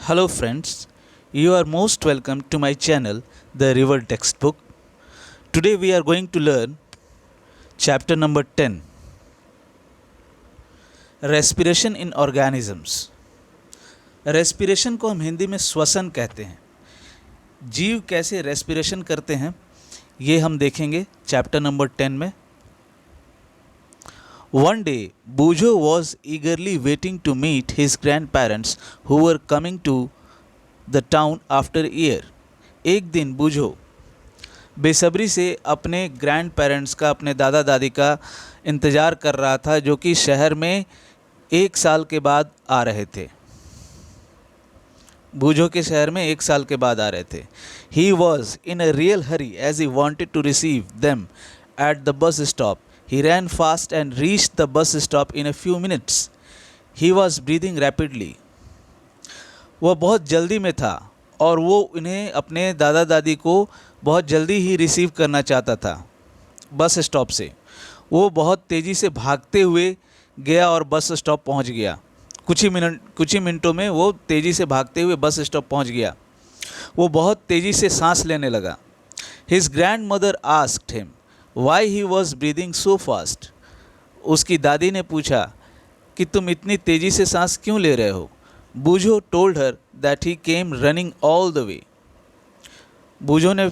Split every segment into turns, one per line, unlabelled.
Hello friends, you are most welcome to my channel The River Textbook. Today we are going to learn chapter number 10, Respiration in Organisms. Respiration को हम हिंदी में श्वसन कहते हैं। जीव कैसे रेस्पिरेशन करते हैं ये हम देखेंगे चैप्टर नंबर 10 में। One day, Bujo was eagerly waiting to meet his grandparents who were coming to the town after a year. एक दिन बूझो बेसब्री से अपने ग्रैंड पेरेंट्स का, अपने दादा दादी का इंतज़ार कर रहा था जो कि शहर में 1 साल के बाद आ रहे थे। बूझो के शहर में 1 साल के बाद आ रहे थे। He was in a real hurry as he wanted to receive them at the bus stop. He ran fast and reached the bus stop in a few minutes. He was breathing rapidly. वह बहुत जल्दी में था और वो इन्हें, अपने दादा दादी को बहुत जल्दी ही रिसीव करना चाहता था। बस स्टॉप से वो बहुत तेज़ी से भागते हुए गया और बस स्टॉप पहुंच गया। कुछ ही मिनटों में वो तेज़ी से भागते हुए बस स्टॉप पहुंच गया। वो बहुत तेज़ी से सांस लेने लगा। His grandmother asked him why he was breathing so fast. उसकी दादी ने पूछा कि तुम इतनी तेज़ी से सांस क्यों ले रहे हो। बूझो told her that he came running all the way. बूझो ने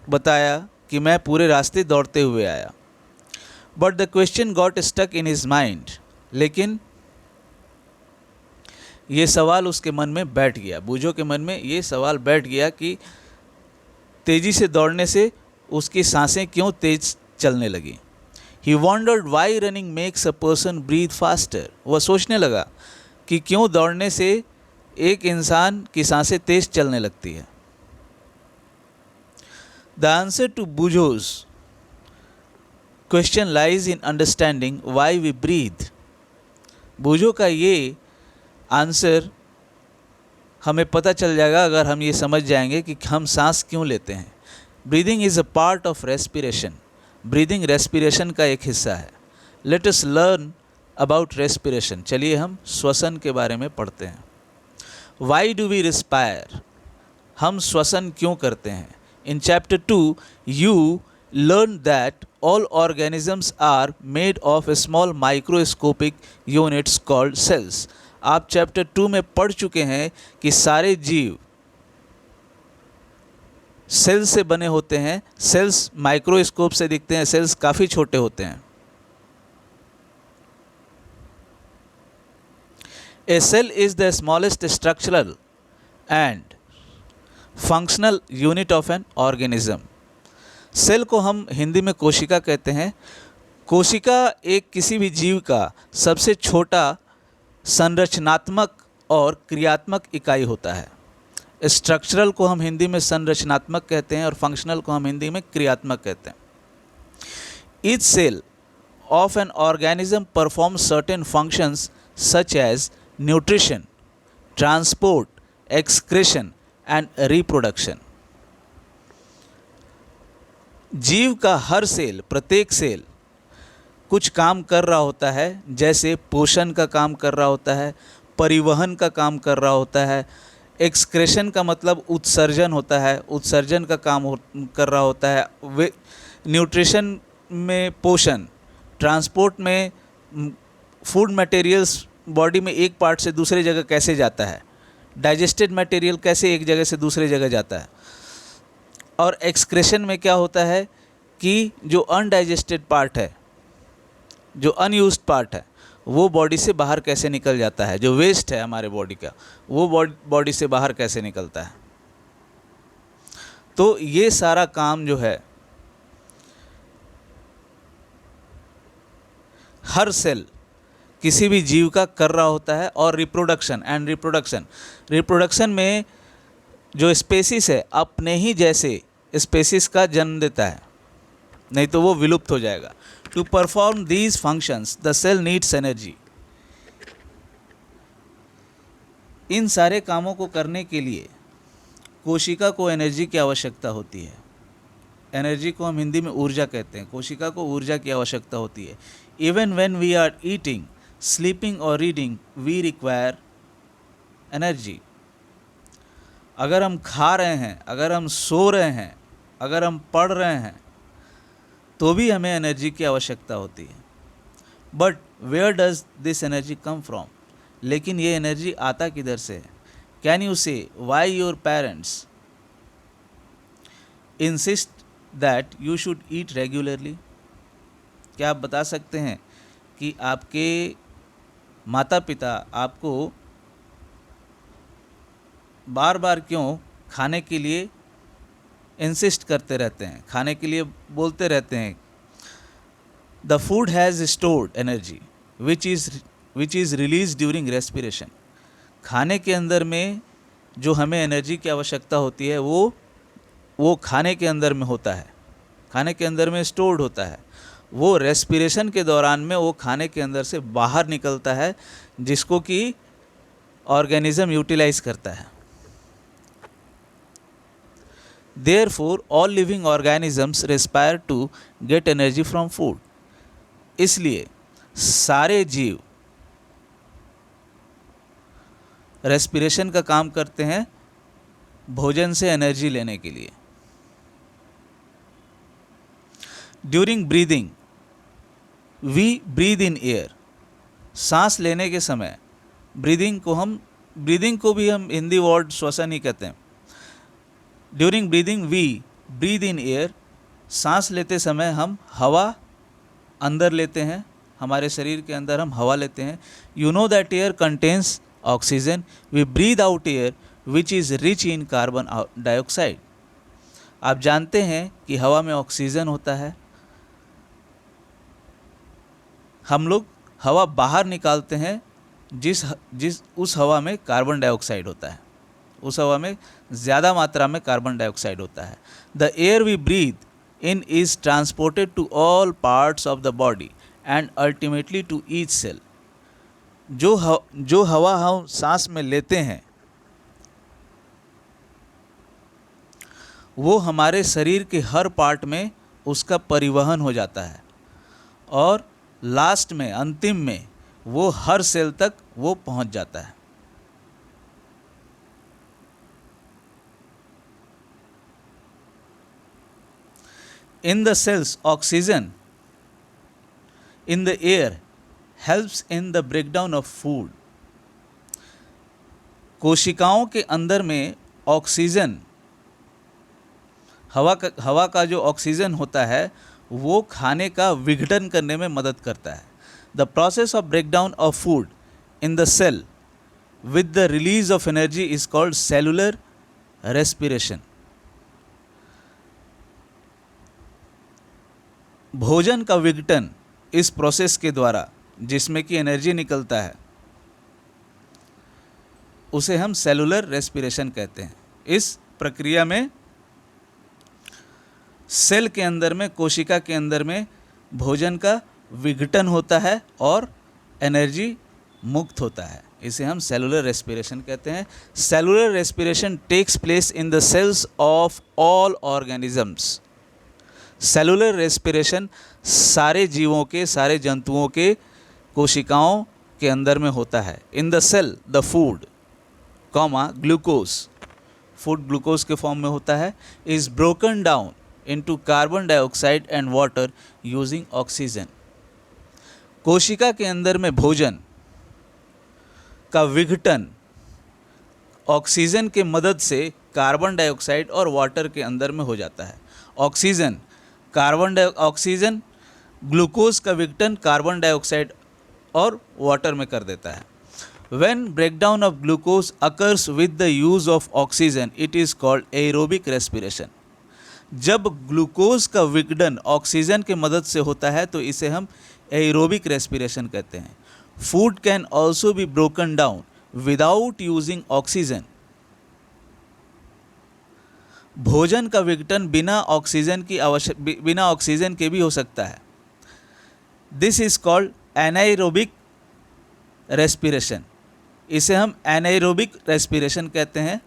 बताया कि मैं पूरे रास्ते दौड़ते हुए आया। But the question got stuck in his mind. लेकिन ये सवाल उसके मन में बैठ गया। बूझो के मन में ये सवाल बैठ गया कि तेज़ी से दौड़ने से उसकी सांसें क्यों तेज चलने लगी। He wondered why running makes a person breathe faster. वह सोचने लगा कि क्यों दौड़ने से एक इंसान की सांसें तेज चलने लगती है। The answer to Bujo's question lies in understanding why we breathe. बूझो का ये आंसर हमें पता चल जाएगा अगर हम ये समझ जाएंगे कि हम सांस क्यों लेते हैं। Breathing is a part of respiration. Breathing respiration का एक हिस्सा है। Let us learn about respiration. चलिए हम श्वसन के बारे में पढ़ते हैं। Why do we respire? हम श्वसन क्यों करते हैं? In chapter 2 you learn that all organisms are made of small microscopic units called cells. आप चैप्टर 2 में पढ़ चुके हैं कि सारे जीव सेल्स से बने होते हैं। सेल्स माइक्रोस्कोप से दिखते हैं, सेल्स काफ़ी छोटे होते हैं। A cell is the smallest structural and functional unit of an organism. Cell को हम हिंदी में कोशिका कहते हैं। कोशिका एक किसी भी जीव का सबसे छोटा संरचनात्मक और क्रियात्मक इकाई होता है। स्ट्रक्चरल को हम हिंदी में संरचनात्मक कहते हैं और फंक्शनल को हम हिंदी में क्रियात्मक कहते हैं। Each cell of an organism performs certain functions such as nutrition, transport, excretion and reproduction. जीव का हर सेल, प्रत्येक सेल कुछ काम कर रहा होता है, जैसे पोषण का काम कर रहा होता है, परिवहन का काम कर रहा होता है, एक्सक्रेशन का मतलब उत्सर्जन होता है, उत्सर्जन का काम कर रहा होता है, वे न्यूट्रिशन में पोषण, ट्रांसपोर्ट में फूड मटेरियल्स बॉडी में एक पार्ट से दूसरे जगह कैसे जाता है, डाइजेस्टेड मटेरियल कैसे एक जगह से दूसरे जगह जाता है, और एक्सक्रेशन में क्या होता है कि जो अनडाइजेस्टेड पार्ट है, जो अनयूज्ड पार्ट है, वो बॉडी से बाहर कैसे निकल जाता है, जो वेस्ट है हमारे बॉडी का वो बॉडी से बाहर कैसे निकलता है। तो ये सारा काम जो है हर सेल किसी भी जीव का कर रहा होता है। और रिप्रोडक्शन में जो स्पेसिस है अपने ही जैसे स्पेसिस का जन्म देता है, नहीं तो वो विलुप्त हो जाएगा। To perform these functions the cell needs energy. इन सारे कामों को करने के लिए कोशिका को एनर्जी की आवश्यकता होती है। एनर्जी को हम हिंदी में ऊर्जा कहते हैं। कोशिका को ऊर्जा की आवश्यकता होती है। Even when we are eating, sleeping और रीडिंग वी रिक्वायर एनर्जी। अगर हम खा रहे हैं, अगर हम सो रहे हैं, अगर हम पढ़ रहे हैं, तो भी हमें एनर्जी की आवश्यकता होती है। But where does this energy come from? लेकिन ये एनर्जी आता किधर से है? Can you say why your parents insist that you should eat regularly? क्या आप बता सकते हैं कि आपके माता पिता आपको बार बार क्यों खाने के लिए इंसिस्ट करते रहते हैं, खाने के लिए बोलते रहते हैं? The food has stored energy which is release during respiration. खाने के अंदर में जो हमें एनर्जी की आवश्यकता होती है वो खाने के अंदर में होता है, खाने के अंदर में स्टोर्ड होता है। वो रेस्पिरेशन के दौरान में वो खाने के अंदर से बाहर निकलता है, जिसको कि ऑर्गेनिज्म यूटिलाइज करता है। Therefore, all living organisms require to get energy from food. इसलिए सारे जीव रेस्पिरेशन का काम करते हैं भोजन से एनर्जी लेने के लिए। During breathing we breathe in air. सांस लेने के समय ब्रीदिंग को भी हम हिंदी वर्ड श्वसन ही कहते हैं। During breathing we breathe in air. सांस लेते समय हम हवा अंदर लेते हैं, हमारे शरीर के अंदर हम हवा लेते हैं। You know that air contains oxygen. We breathe out air which is rich in carbon dioxide. आप जानते हैं कि हवा में ऑक्सीजन होता है। हम लोग हवा बाहर निकालते हैं जिस उस हवा में कार्बन डाइऑक्साइड होता है, उस हवा में ज़्यादा मात्रा में कार्बन डाइऑक्साइड होता है। The air we breathe in is transported to all parts of the body and ultimately to each cell. जो हवा हम सांस में लेते हैं वो हमारे शरीर के हर पार्ट में उसका परिवहन हो जाता है और लास्ट में, अंतिम में वो हर सेल तक वो पहुंच जाता है। In the cells, oxygen in the air helps in the breakdown of food. कोशिकाओं के अंदर में ऑक्सीजन, हवा का जो ऑक्सीजन होता है वो खाने का विघटन करने में मदद करता है। The process of breakdown of food in the cell with the release of energy is called cellular respiration. भोजन का विघटन इस प्रोसेस के द्वारा जिसमें कि एनर्जी निकलता है उसे हम सेलुलर रेस्पिरेशन कहते हैं। इस प्रक्रिया में सेल के अंदर में, कोशिका के अंदर में भोजन का विघटन होता है और एनर्जी मुक्त होता है। इसे हम सेलुलर रेस्पिरेशन कहते हैं। Cellular respiration takes place in the cells of all organisms. Cellular respiration सारे जीवों के, सारे जंतुओं के कोशिकाओं के अंदर में होता है। In the cell the food glucose, food glucose के फॉर्म में होता है, is broken down into carbon dioxide and water using oxygen. कोशिका के अंदर में भोजन का विघटन ऑक्सीजन के मदद से कार्बन डाइऑक्साइड और वाटर के अंदर में हो जाता है। ऑक्सीजन ग्लूकोज का विघटन कार्बन डाइऑक्साइड और वाटर में कर देता है। When breakdown of glucose occurs with the use of oxygen, it is called aerobic respiration. जब ग्लूकोज का विघटन ऑक्सीजन के मदद से होता है तो इसे हम एरोबिक रेस्पिरेशन कहते हैं। Food can also be broken down without using oxygen. भोजन का विघटन बिना ऑक्सीजन के भी हो सकता है। This is called anaerobic respiration. इसे हम एनाएरोबिक रेस्पिरेशन कहते हैं।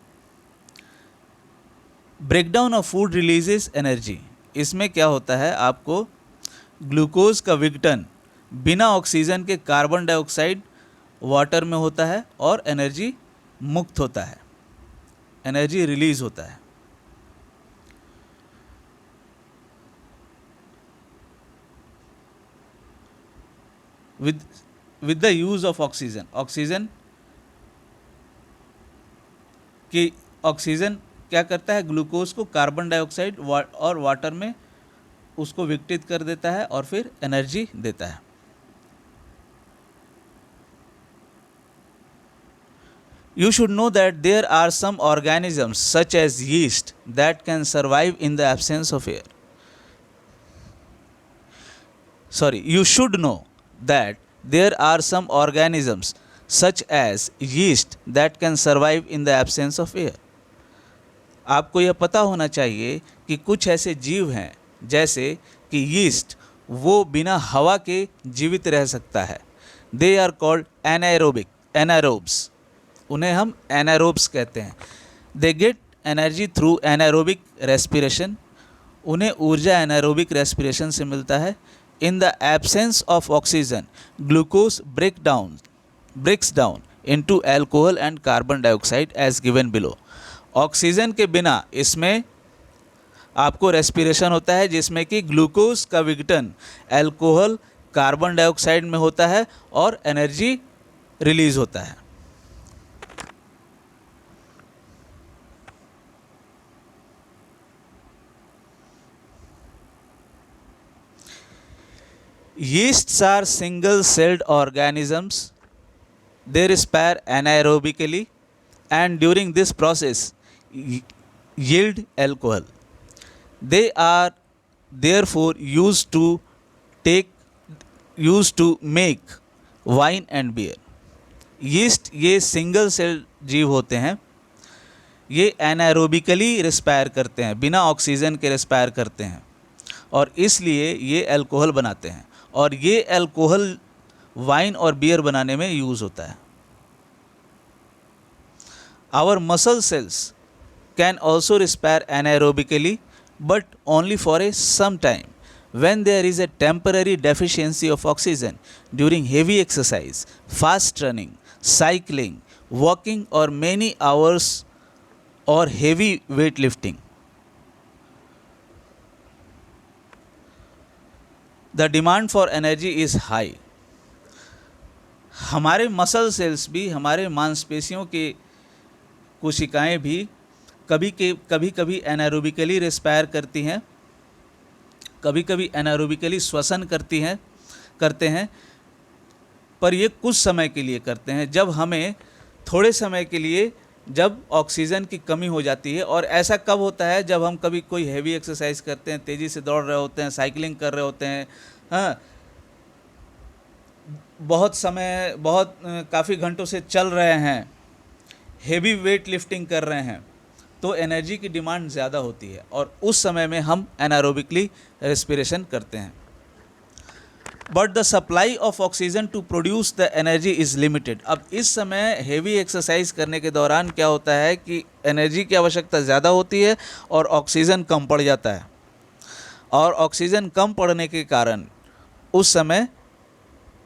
Breakdown of food releases energy. इसमें क्या होता है, आपको ग्लूकोज का विघटन बिना ऑक्सीजन के कार्बन डाइऑक्साइड वाटर में होता है और एनर्जी मुक्त होता है। एनर्जी रिलीज होता है। With the use of oxygen, oxygen क्या करता है, ग्लूकोज को कार्बन डाइऑक्साइड और वाटर में उसको विघटित कर देता है और फिर एनर्जी देता है। You should know that there are some organisms such as yeast that can survive in the absence of air. You should know that there are some organisms such as yeast that can survive in the absence of air. आपको यह पता होना चाहिए कि कुछ ऐसे जीव हैं जैसे कि यीस्ट, वो बिना हवा के जीवित रह सकता है। They are called anaerobes. उन्हें हम एनारोब्स कहते हैं। They get energy through anaerobic respiration, उन्हें ऊर्जा एनारोबिक रेस्पिरेशन से मिलता है। In the absence of oxygen glucose breaks down into alcohol and carbon dioxide as given below. Oxygen के बिना इसमें आपको रेस्पिरेशन होता है जिसमें कि ग्लूकोज का विघटन अल्कोहल कार्बन डाइऑक्साइड में होता है और एनर्जी रिलीज होता है। Yeasts are single-celled organisms. They respire anaerobically and during this process yield alcohol. They are therefore used to make wine and beer. Yeast ये सिंगल सेल जीव होते हैं, ये एनारोबिकली रिस्पायर करते हैं, बिना ऑक्सीजन के रिस्पायर करते हैं और इसलिए ये अल्कोहल बनाते हैं और ये अल्कोहल वाइन और बियर बनाने में यूज़ होता है। Our muscle cells can also respire anaerobically but only for a some time when there is a temporary deficiency of oxygen during heavy exercise, fast running, cycling, walking or many hours or heavy weightlifting. The demand for energy is high. हमारे muscle cells भी, हमारे मांसपेशियों के कोशिकाएं भी कभी कभी anaerobically respire करती हैं, कभी कभी एनारोबिकली श्वसन करते हैं, पर ये कुछ समय के लिए करते हैं जब हमें थोड़े समय के लिए जब ऑक्सीजन की कमी हो जाती है। और ऐसा कब होता है, जब हम कभी कोई हैवी एक्सरसाइज करते हैं, तेज़ी से दौड़ रहे होते हैं, साइकिलिंग कर रहे होते हैं, हाँ, काफ़ी घंटों से चल रहे हैं, हेवी वेट लिफ्टिंग कर रहे हैं, तो एनर्जी की डिमांड ज़्यादा होती है और उस समय में हम एनारोबिकली रेस्पिरेशन करते हैं। But the supply of oxygen to produce the energy is limited. अब इस समय हेवी एक्सरसाइज करने के दौरान क्या होता है कि एनर्जी की आवश्यकता ज़्यादा होती है और ऑक्सीजन कम पड़ जाता है, और ऑक्सीजन कम पड़ने के कारण उस समय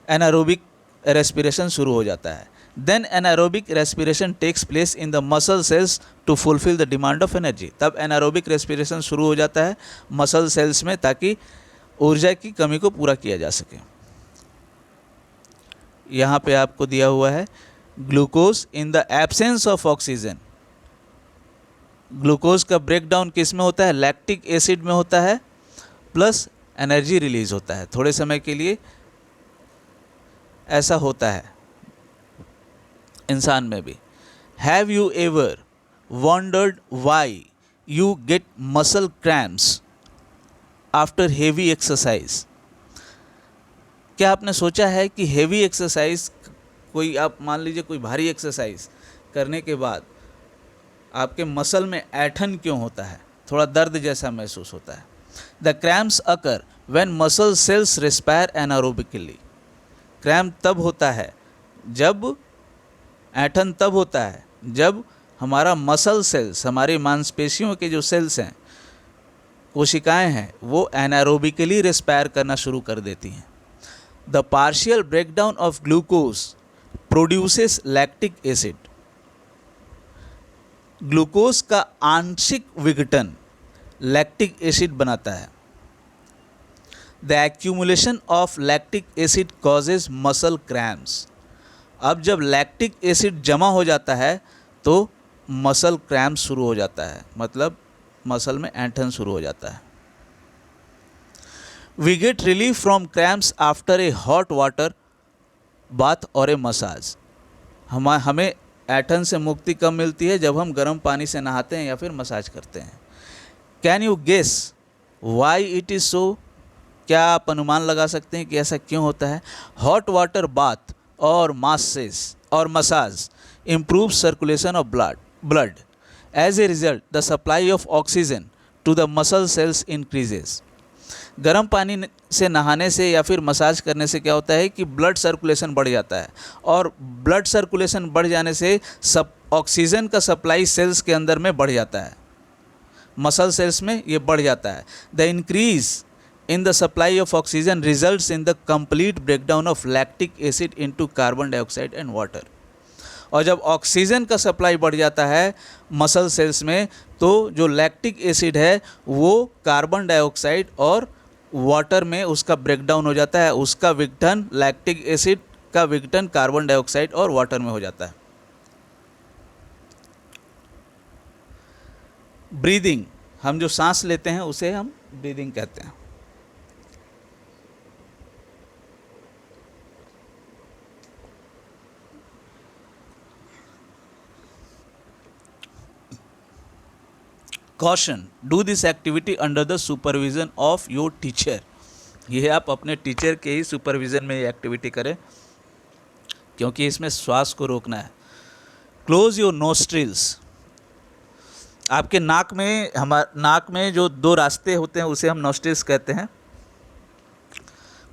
एनारोबिक रेस्पिरेशन शुरू हो जाता है। Then anaerobic respiration takes place in the muscle cells to fulfil the demand of energy. तब एनारोबिक रेस्पिरेशन शुरू हो जाता है मसल सेल्स में, ताकि ऊर्जा की कमी को पूरा किया जा सके। यहाँ पे आपको दिया हुआ है glucose in the absence of oxygen. Glucose का ब्रेकडाउन किस में होता है, लैक्टिक एसिड में होता है, प्लस एनर्जी रिलीज होता है थोड़े समय के लिए। ऐसा होता है इंसान में भी। Have you ever wondered why you get muscle cramps after heavy exercise? क्या आपने सोचा है कि हेवी एक्सरसाइज, कोई आप मान लीजिए कोई भारी एक्सरसाइज करने के बाद आपके मसल में ऐठन क्यों होता है, थोड़ा दर्द जैसा महसूस होता है? The cramps occur when muscle cells respire anaerobically. Cramp तब होता है जब, ऐठन तब होता है जब हमारा मसल सेल्स, हमारी मांसपेशियों के जो सेल्स हैं, कोशिकाएं हैं, वो एनारोबिकली रिस्पायर करना शुरू कर देती हैं। The partial breakdown of glucose produces lactic acid. Glucose का आंशिक विघटन लैक्टिक एसिड बनाता है। The accumulation of lactic acid causes muscle cramps. अब जब लैक्टिक एसिड जमा हो जाता है तो मसल क्रैम्प शुरू हो जाता है, मतलब मसल में ऐंठन शुरू हो जाता है। We get relief from cramps after a hot water bath और ए मसाज। हमें ऐंठन से मुक्ति कब मिलती है? जब हम गर्म पानी से नहाते हैं या फिर मसाज करते हैं। Can you guess why it is so? क्या आप अनुमान लगा सकते हैं कि ऐसा क्यों होता है? हॉट वाटर बाथ और massage improve circulation of blood. As a result the supply of oxygen to the muscle cells increases. गर्म पानी से नहाने से या फिर मसाज करने से क्या होता है कि ब्लड सर्कुलेशन बढ़ जाता है, और ब्लड सर्कुलेशन बढ़ जाने से ऑक्सीजन का सप्लाई सेल्स के अंदर में बढ़ जाता है, मसल सेल्स में ये बढ़ जाता है। The increase in the supply of oxygen results in the complete breakdown of lactic acid into carbon dioxide and water। और जब ऑक्सीजन का सप्लाई बढ़ जाता है मसल सेल्स में तो जो लैक्टिक एसिड है वो कार्बन डाइऑक्साइड और वाटर में उसका ब्रेकडाउन हो जाता है, उसका विघटन, लैक्टिक एसिड का विघटन कार्बन डाइऑक्साइड और वाटर में हो जाता है। ब्रीदिंग, हम जो सांस लेते हैं उसे हम ब्रीदिंग कहते हैं। Caution, do this activity under the supervision of your teacher. ये आप अपने टीचर के ही सुपरविजन में ये एक्टिविटी करें, क्योंकि इसमें श्वास को रोकना है। Close your nostrils. आपके नाक में जो दो रास्ते होते हैं उसे हम नोस्ट्रिल्स कहते हैं।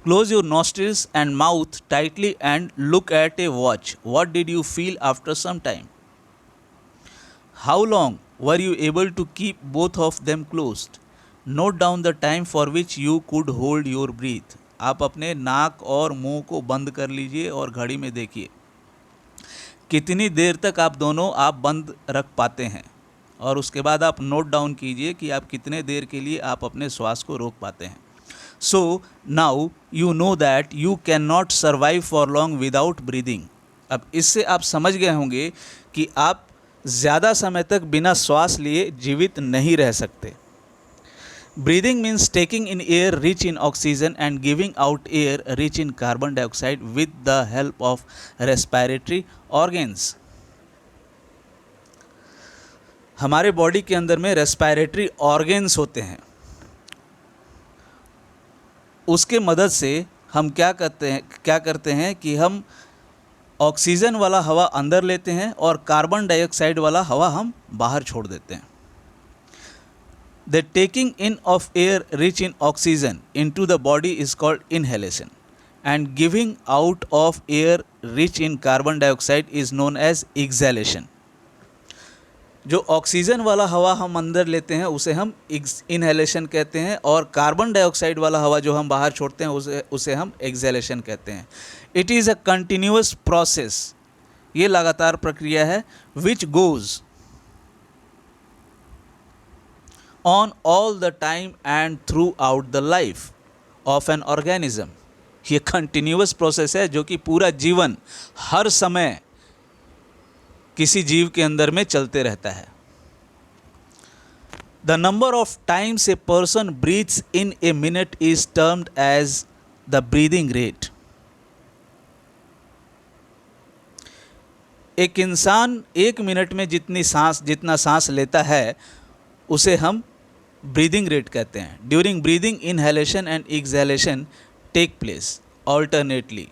Close your nostrils and mouth tightly and look at a watch. What did you feel after some time? How long were you able to keep both of them closed? Note down the time for which you could hold your breath। आप अपने नाक और मुंह को बंद कर लीजिए और घड़ी में देखिए कितनी देर तक आप दोनों बंद रख पाते हैं, और उसके बाद आप नोट डाउन कीजिए कि आप कितने देर के लिए आप अपने श्वास को रोक पाते हैं। So now you know that you can not survive for long without breathing. अब इससे आप समझ गए होंगे कि आप ज़्यादा समय तक बिना श्वास लिए जीवित नहीं रह सकते। Breathing means taking in air rich in oxygen and giving out air rich in carbon dioxide with the help of respiratory organs. हमारे बॉडी के अंदर में रेस्पिरेटरी ऑर्गन्स होते हैं, उसके मदद से हम क्या करते हैं कि हम ऑक्सीजन वाला हवा अंदर लेते हैं और कार्बन डाइऑक्साइड वाला हवा हम बाहर छोड़ देते हैं। The taking in of air rich in oxygen into the body is called inhalation and giving out of air rich in carbon dioxide is known as exhalation. जो ऑक्सीजन वाला हवा हम अंदर लेते हैं उसे हम इनहेलेशन कहते हैं, और कार्बन डाइऑक्साइड वाला हवा जो हम बाहर छोड़ते हैं उसे हम एक्सहेलेशन कहते हैं। It is a continuous process, ये लगातार प्रक्रिया है, which goes on all the time and through out the life of an organism. ये कंटिन्यूअस प्रोसेस है जो कि पूरा जीवन हर समय किसी जीव के अंदर में चलते रहता है। The number of times a person breathes in a minute is termed as the breathing rate. एक इंसान एक मिनट में जितना सांस लेता है उसे हम ब्रीदिंग रेट कहते हैं। During breathing inhalation and exhalation take place alternately.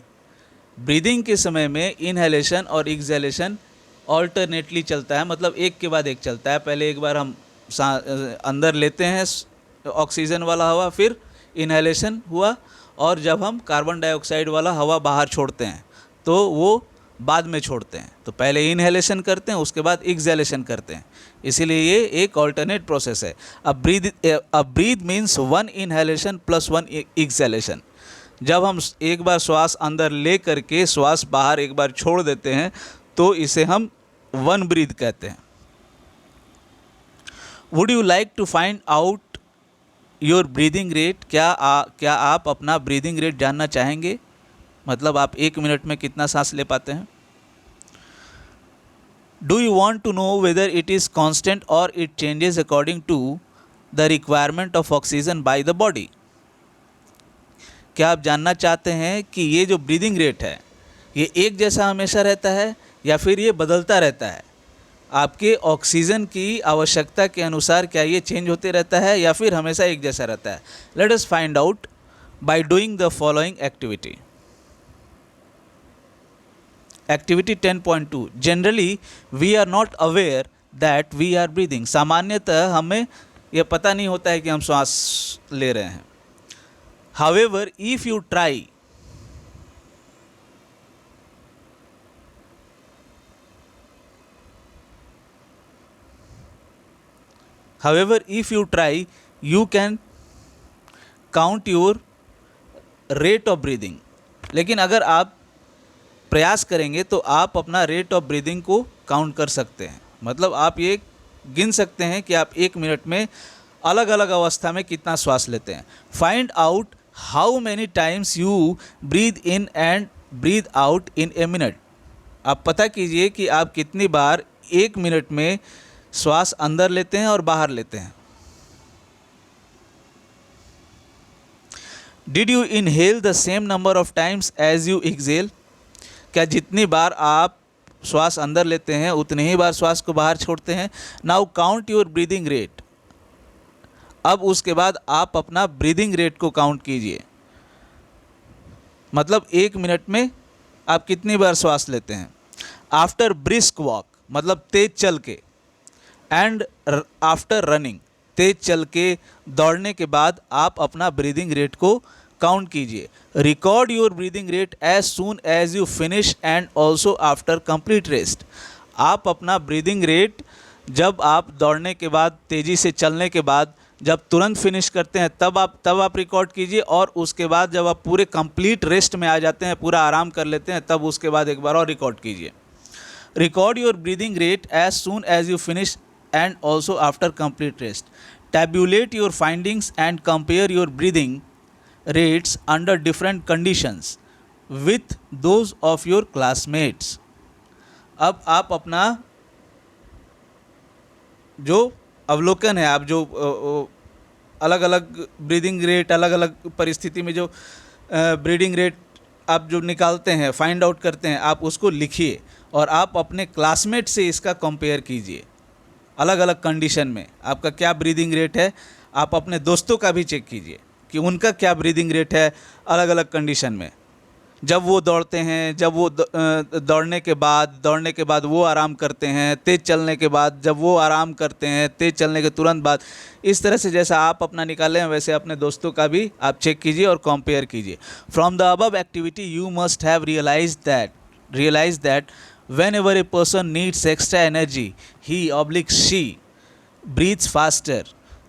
Breathing के समय में इनहेलेशन और एक्सहेलेशन ऑल्टरनेटली चलता है, मतलब एक के बाद एक चलता है। पहले एक बार हम अंदर लेते हैं ऑक्सीजन वाला हवा, फिर इनहेलेशन हुआ, और जब हम कार्बन डाइऑक्साइड वाला हवा बाहर छोड़ते हैं तो वो बाद में छोड़ते हैं। तो पहले इनहेलेशन करते हैं, उसके बाद एक्सहेलेशन करते हैं, इसीलिए ये एक ऑल्टरनेट प्रोसेस है। अब breathe means one inhalation plus one exhalation. जब हम एक बार श्वास अंदर ले करके श्वास बाहर एक बार छोड़ देते हैं तो इसे हम वन ब्रीद कहते हैं। Would you like to find out your breathing rate? क्या आप अपना ब्रीदिंग रेट जानना चाहेंगे? मतलब आप 1 मिनट में कितना सांस ले पाते हैं? Do you want to know whether it is constant और it changes according to the requirement of oxygen by the body? क्या आप जानना चाहते हैं कि ये जो ब्रीदिंग रेट है ये एक जैसा हमेशा रहता है या फिर ये बदलता रहता है? आपके ऑक्सीजन की आवश्यकता के अनुसार क्या ये चेंज होते रहता है या फिर हमेशा एक जैसा रहता है? Let us find out by doing the following activity. Activity 10.2. Generally we are not aware that we are breathing. सामान्यतः हमें यह पता नहीं होता है कि हम श्वास ले रहे हैं. However, if you try you can count your rate of breathing. लेकिन अगर आप प्रयास करेंगे तो आप अपना रेट ऑफ ब्रीदिंग को काउंट कर सकते हैं. मतलब आप ये गिन सकते हैं कि आप 1 मिनट में अलग अलग अवस्था में कितना श्वास लेते हैं. Find out how many times you breathe in and breathe out in a minute. आप पता कीजिए कि आप कितनी बार 1 मिनट में श्वास अंदर लेते हैं और बाहर लेते हैं. Did you inhale the same number of times as you exhale. क्या जितनी बार आप श्वास अंदर लेते हैं उतनी ही बार श्वास को बाहर छोड़ते हैं. Now count your breathing rate. अब उसके बाद आप अपना ब्रीदिंग रेट को काउंट कीजिए. मतलब 1 मिनट में आप कितनी बार श्वास लेते हैं. आफ्टर ब्रिस्क वॉक मतलब तेज चल के, एंड आफ्टर रनिंग तेज चल के दौड़ने के बाद आप अपना ब्रीदिंग रेट को काउंट कीजिए. Record your breathing rate as soon as you finish and also after complete rest. आप अपना ब्रीदिंग रेट जब आप दौड़ने के बाद, तेज़ी से चलने के बाद, जब तुरंत फिनिश करते हैं तब आप रिकॉर्ड कीजिए, और उसके बाद जब आप पूरे कंप्लीट रेस्ट में आ जाते हैं, पूरा आराम कर लेते हैं, तब उसके बाद एक बार और रिकॉर्ड कीजिए. Record your breathing rate as soon as you finish and also after complete rest. Tabulate your findings and compare your breathing rates under different conditions with those of your classmates. अब आप अपना जो अवलोकन है, आप जो अलग अलग ब्रीदिंग रेट, अलग अलग परिस्थिति में जो ब्रीदिंग रेट आप जो निकालते हैं, फाइंड आउट करते हैं, आप उसको लिखिए और आप अपने क्लासमेट से इसका कंपेयर कीजिए. अलग अलग कंडीशन में आपका क्या ब्रीदिंग रेट है, आप अपने दोस्तों का भी चेक कीजिए कि उनका क्या ब्रीदिंग रेट है अलग अलग कंडीशन में. जब वो दौड़ते हैं, जब वो दौड़ने के बाद वो आराम करते हैं, तेज़ चलने के बाद जब वो आराम करते हैं, तेज़ चलने के तुरंत बाद. इस तरह से जैसा आप अपना निकालें वैसे अपने दोस्तों का भी आप चेक कीजिए और कंपेयर कीजिए. From the above activity you must have realise that whenever a person needs extra energy he/she breathes faster.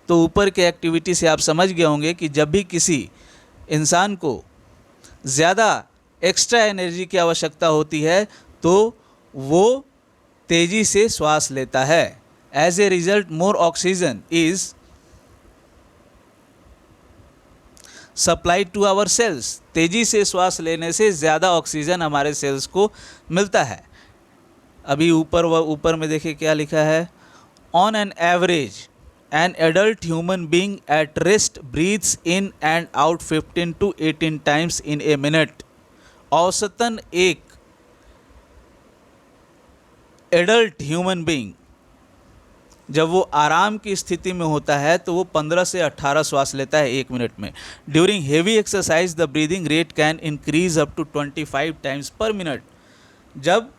तो ऊपर के एक्टिविटी से आप समझ गए होंगे कि जब भी किसी इंसान को ज़्यादा एक्स्ट्रा एनर्जी की आवश्यकता होती है तो वो तेज़ी से श्वास लेता है. As a result more oxygen is supplied to our cells. तेज़ी से श्वास लेने से ज़्यादा ऑक्सीजन हमारे सेल्स को मिलता है. अभी ऊपर में देखिए क्या लिखा है. On an average an adult human being at rest breathes in and out 15 to 18 times in a minute. औसतन एक एडल्ट ह्यूमन बीइंग जब वो आराम की स्थिति में होता है तो वो 15 से 18 श्वास लेता है 1 मिनट में. During heavy exercise the breathing rate can increase up to 25 times per minute. जब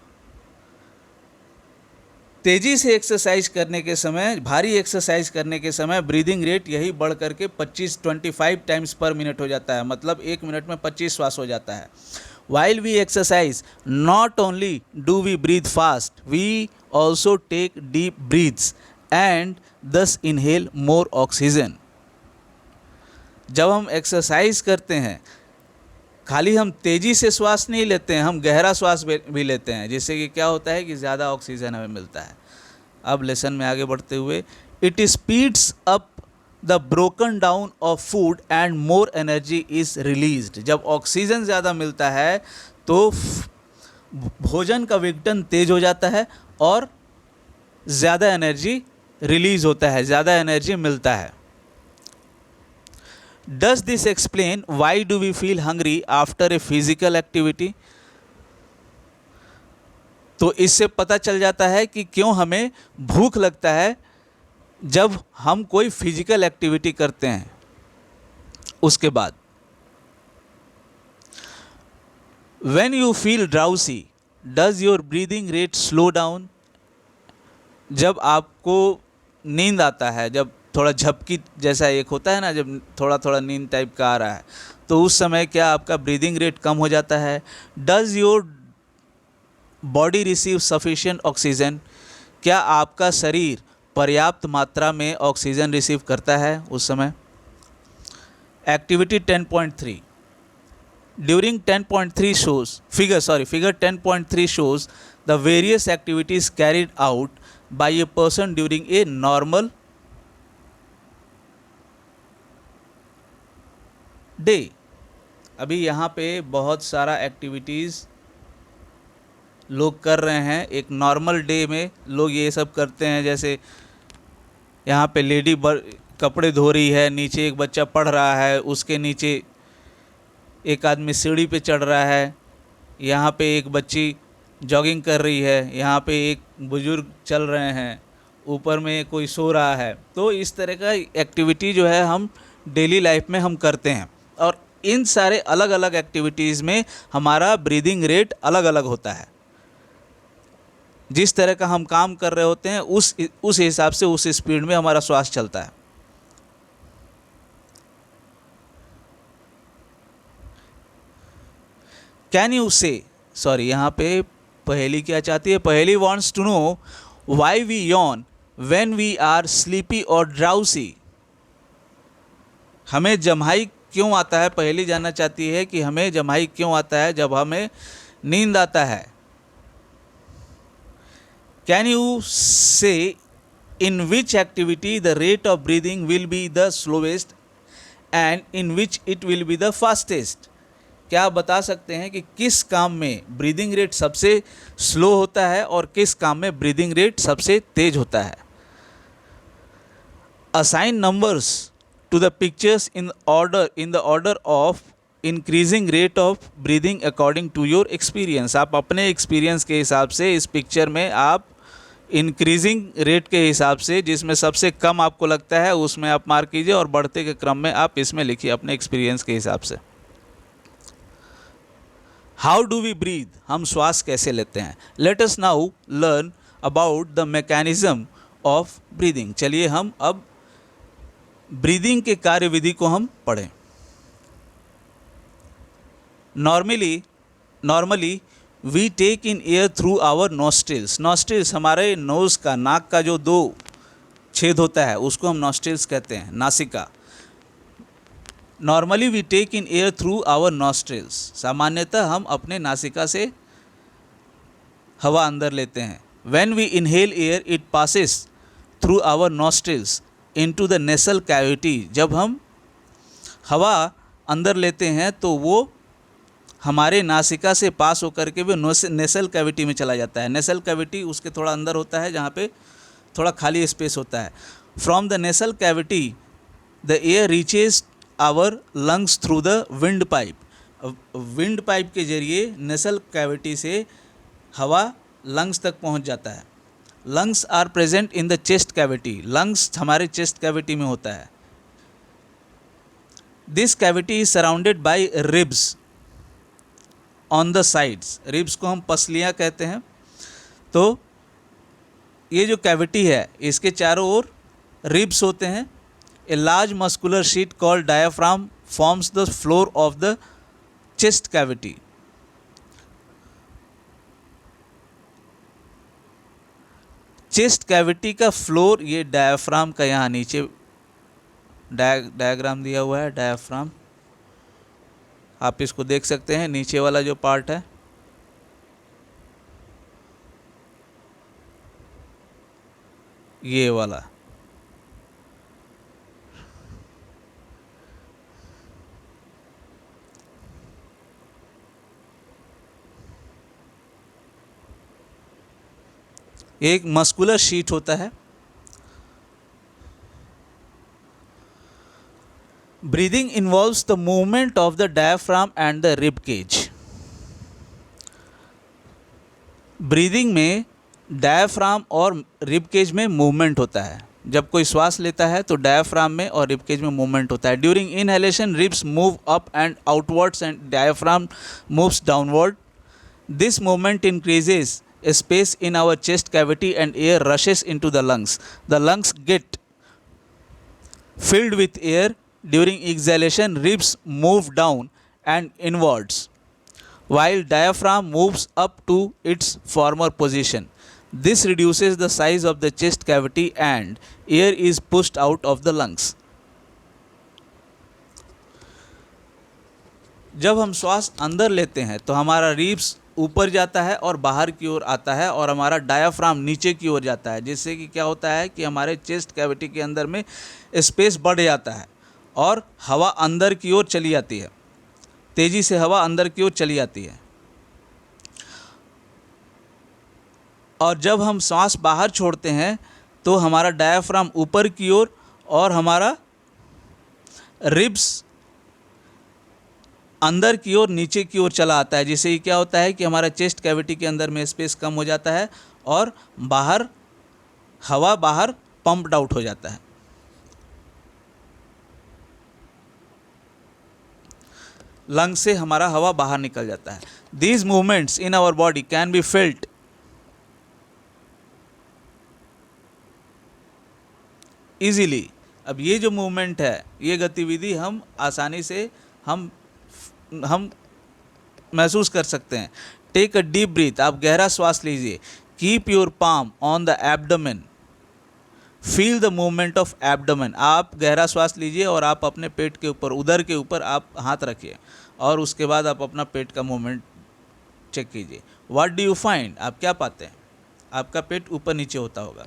तेज़ी से एक्सरसाइज करने के समय, भारी एक्सरसाइज करने के समय ब्रीदिंग रेट यही बढ़ करके 25 टाइम्स पर मिनट हो जाता है. मतलब 1 मिनट में 25 श्वास हो जाता है. While we exercise not only do we breathe fast, we also take deep breaths and thus inhale more oxygen. जब हम एक्सरसाइज करते हैं खाली हम तेज़ी से श्वास नहीं लेते हैं, हम गहरा श्वास भी लेते हैं, जिससे कि क्या होता है कि ज़्यादा ऑक्सीजन हमें मिलता है. अब लेसन में आगे बढ़ते हुए It speeds up the broken down of food and more energy is released. जब ऑक्सीजन ज़्यादा मिलता है तो भोजन का विघटन तेज हो जाता है और ज़्यादा एनर्जी रिलीज होता है, ज़्यादा एनर्जी मिलता है. Does this explain why do we feel hungry after a physical activity? तो इससे पता चल जाता है कि क्यों हमें भूख लगता है जब हम कोई फिजिकल एक्टिविटी करते हैं. उसके बाद When you feel drowsy, does your breathing rate slow down? जब आपको नींद आता है, जब थोड़ा झपकी जैसा एक होता है ना, जब थोड़ा थोड़ा नींद टाइप का आ रहा है, तो उस समय क्या आपका ब्रीदिंग रेट कम हो जाता है? Does your body receive sufficient oxygen? क्या आपका शरीर पर्याप्त मात्रा में ऑक्सीजन रिसीव करता है उस समय? Activity 10.3. During 10.3 shows figure 10.3 shows the various activities carried out by a person during a normal day. अभी यहाँ पे बहुत सारा एक्टिविटीज़ लोग कर रहे हैं. एक नॉर्मल डे में लोग ये सब करते हैं, जैसे यहाँ पे लेडी कपड़े धो रही है, नीचे एक बच्चा पढ़ रहा है, उसके नीचे एक आदमी सीढ़ी पे चढ़ रहा है, यहाँ पे एक बच्ची जॉगिंग कर रही है, यहाँ पे एक बुजुर्ग चल रहे हैं, ऊपर में कोई सो रहा है. तो इस तरह का एक्टिविटी जो है हम डेली लाइफ में हम करते हैं, और इन सारे अलग अलग एक्टिविटीज़ में हमारा ब्रीदिंग रेट अलग अलग होता है. जिस तरह का हम काम कर रहे होते हैं उस हिसाब से उस स्पीड में हमारा श्वास चलता है. कैन यू से यहाँ पे पहेली क्या चाहती है? Paheli wants to know why we yawn when we are sleepy और ड्राउसी. हमें जम्हाई क्यों आता है? पहेली जानना चाहती है कि हमें जम्हाई क्यों आता है जब हमें नींद आता है. Can you say in which activity the rate of breathing will be the slowest and in which it will be the fastest? क्या आप बता सकते हैं कि किस काम में ब्रीदिंग रेट सबसे स्लो होता है और किस काम में ब्रीदिंग रेट सबसे तेज होता है? Assign numbers to the pictures in the order of increasing rate of breathing according to your experience. आप अपने एक्सपीरियंस के हिसाब से इस पिक्चर में आप इंक्रीजिंग रेट के हिसाब से जिसमें सबसे कम आपको लगता है उसमें आप मार्क कीजिए, और बढ़ते के क्रम में आप इसमें लिखिए अपने एक्सपीरियंस के हिसाब से. How do we breathe? हम श्वास कैसे लेते हैं? Let us now learn about the mechanism of breathing. चलिए हम अब ब्रीदिंग के कार्यविधि को हम पढ़ें. Normally we take in air through our nostrils. Nostrils हमारे नोज़ का, नाक का जो दो छेद होता है उसको हम नॉस्ट्रिल्स कहते हैं, नासिका. Normally we take in air through our nostrils. सामान्यतः हम अपने नासिका से हवा अंदर लेते हैं. When we inhale air it passes through our nostrils into the nasal cavity. जब हम हवा अंदर लेते हैं तो वो हमारे नासिका से पास होकर के वो नेसल कैविटी में चला जाता है. नेसल कैविटी उसके थोड़ा अंदर होता है जहाँ पे थोड़ा खाली स्पेस होता है. From the nasal cavity the air reaches our lungs through the windpipe. Windpipe के जरिए नेसल कैविटी से हवा लंग्स तक पहुंच जाता है. Lungs are present in the chest cavity. Lungs हमारे चेस्ट कैविटी में होता है. This cavity is surrounded by ribs on the sides. Ribs को हम पसलियाँ कहते हैं. तो ये जो कैविटी है इसके चारों ओर रिब्स होते हैं. A large muscular sheet called diaphragm forms the floor of the chest cavity. Chest cavity का फ्लोर ये डायाफ्राम का यहाँ नीचे डायग्राम दिया हुआ है. डायाफ्राम आप इसको देख सकते हैं, नीचे वाला जो पार्ट है ये वाला, एक मस्कुलर शीट होता है। Breathing involves the movement of the diaphragm and the rib cage. Breathing में डायफ्राम और रिब केज में मूवमेंट होता है। जब कोई श्वास लेता है तो डायफ्राम में और रिब केज में मूवमेंट होता है। During inhalation ribs move up and outwards and diaphragm moves downward. This movement increases space in our chest cavity and air rushes into the lungs. The lungs get filled with air. During exhalation, ribs move down and inwards, while diaphragm moves up to its former position. This reduces the size of the chest cavity and air is pushed out of the lungs. जब हम श्वास अंदर लेते हैं तो हमारा ribs ऊपर जाता है और बाहर की ओर आता है और हमारा डायाफ्राम नीचे की ओर जाता है, जिससे कि क्या होता है कि हमारे चेस्ट कैविटी के अंदर में स्पेस बढ़ जाता है और हवा अंदर की ओर चली जाती है, तेज़ी से हवा अंदर की ओर चली जाती है। और जब हम सांस बाहर छोड़ते हैं तो हमारा डायाफ्राम ऊपर की ओर और हमारा रिब्स अंदर की ओर नीचे की ओर चला आता है, जिससे क्या होता है कि हमारा चेस्ट कैविटी के अंदर में स्पेस कम हो जाता है और बाहर हवा बाहर पंप्ड आउट हो जाता है। लंग से हमारा हवा बाहर निकल जाता है। These movements in our body can be felt easily. अब ये जो मूवमेंट है, ये गतिविधि हम आसानी से हम महसूस कर सकते हैं। टेक अ डीप ब्रीथ, आप गहरा श्वास लीजिए। Keep your palm on the abdomen, feel the movement of abdomen. आप गहरा श्वास लीजिए और आप अपने पेट के ऊपर, उदर के ऊपर आप हाथ रखिए और उसके बाद आप अपना पेट का मूवमेंट चेक कीजिए। व्हाट डू यू फाइंड, आप क्या पाते हैं? आपका पेट ऊपर नीचे होता होगा।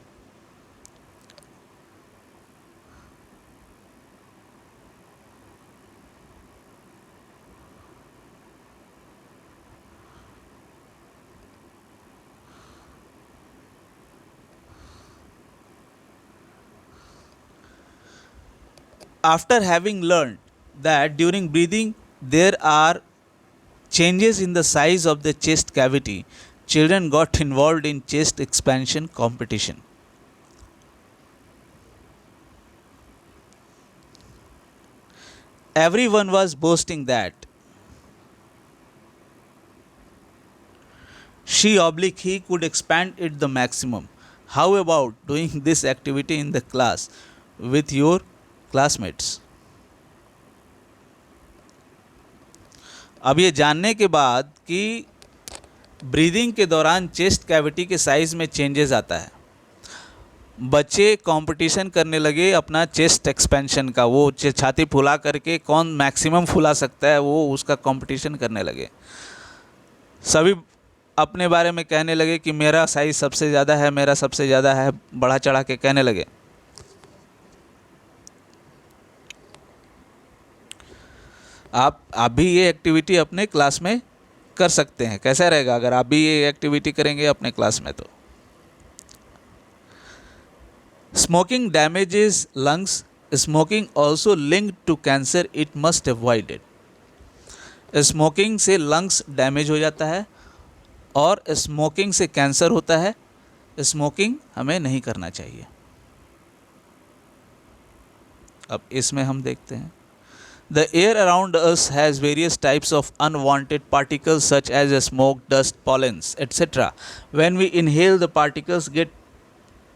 After having learned that during breathing there are changes in the size of the chest cavity, children got involved in chest expansion competition. Everyone was boasting that he could expand it the maximum. How about doing this activity in the class with your classmates? अब ये जानने के बाद कि breathing के दौरान chest cavity के size में चेंजेस आता है, बच्चे कंपटीशन करने लगे अपना चेस्ट एक्सपेंशन का। वो छाती फुला करके कौन मैक्सिमम फुला सकता है, वो उसका कंपटीशन करने लगे। सभी अपने बारे में कहने लगे कि मेरा साइज़ सबसे ज़्यादा है, मेरा सबसे ज़्यादा है, बढ़ा चढ़ा के कहने लगे। आप भी ये एक्टिविटी अपने क्लास में कर सकते हैं। कैसा रहेगा अगर आप भी ये एक्टिविटी करेंगे अपने क्लास में? तो smoking damages lungs, smoking also linked to cancer, it must avoided. Smoking से लंग्स डैमेज हो जाता है और स्मोकिंग से कैंसर होता है। स्मोकिंग हमें नहीं करना चाहिए। अब इसमें हम देखते हैं, the air around us has various types of unwanted particles such as smoke, dust, pollens, etc. When we inhale, the particles get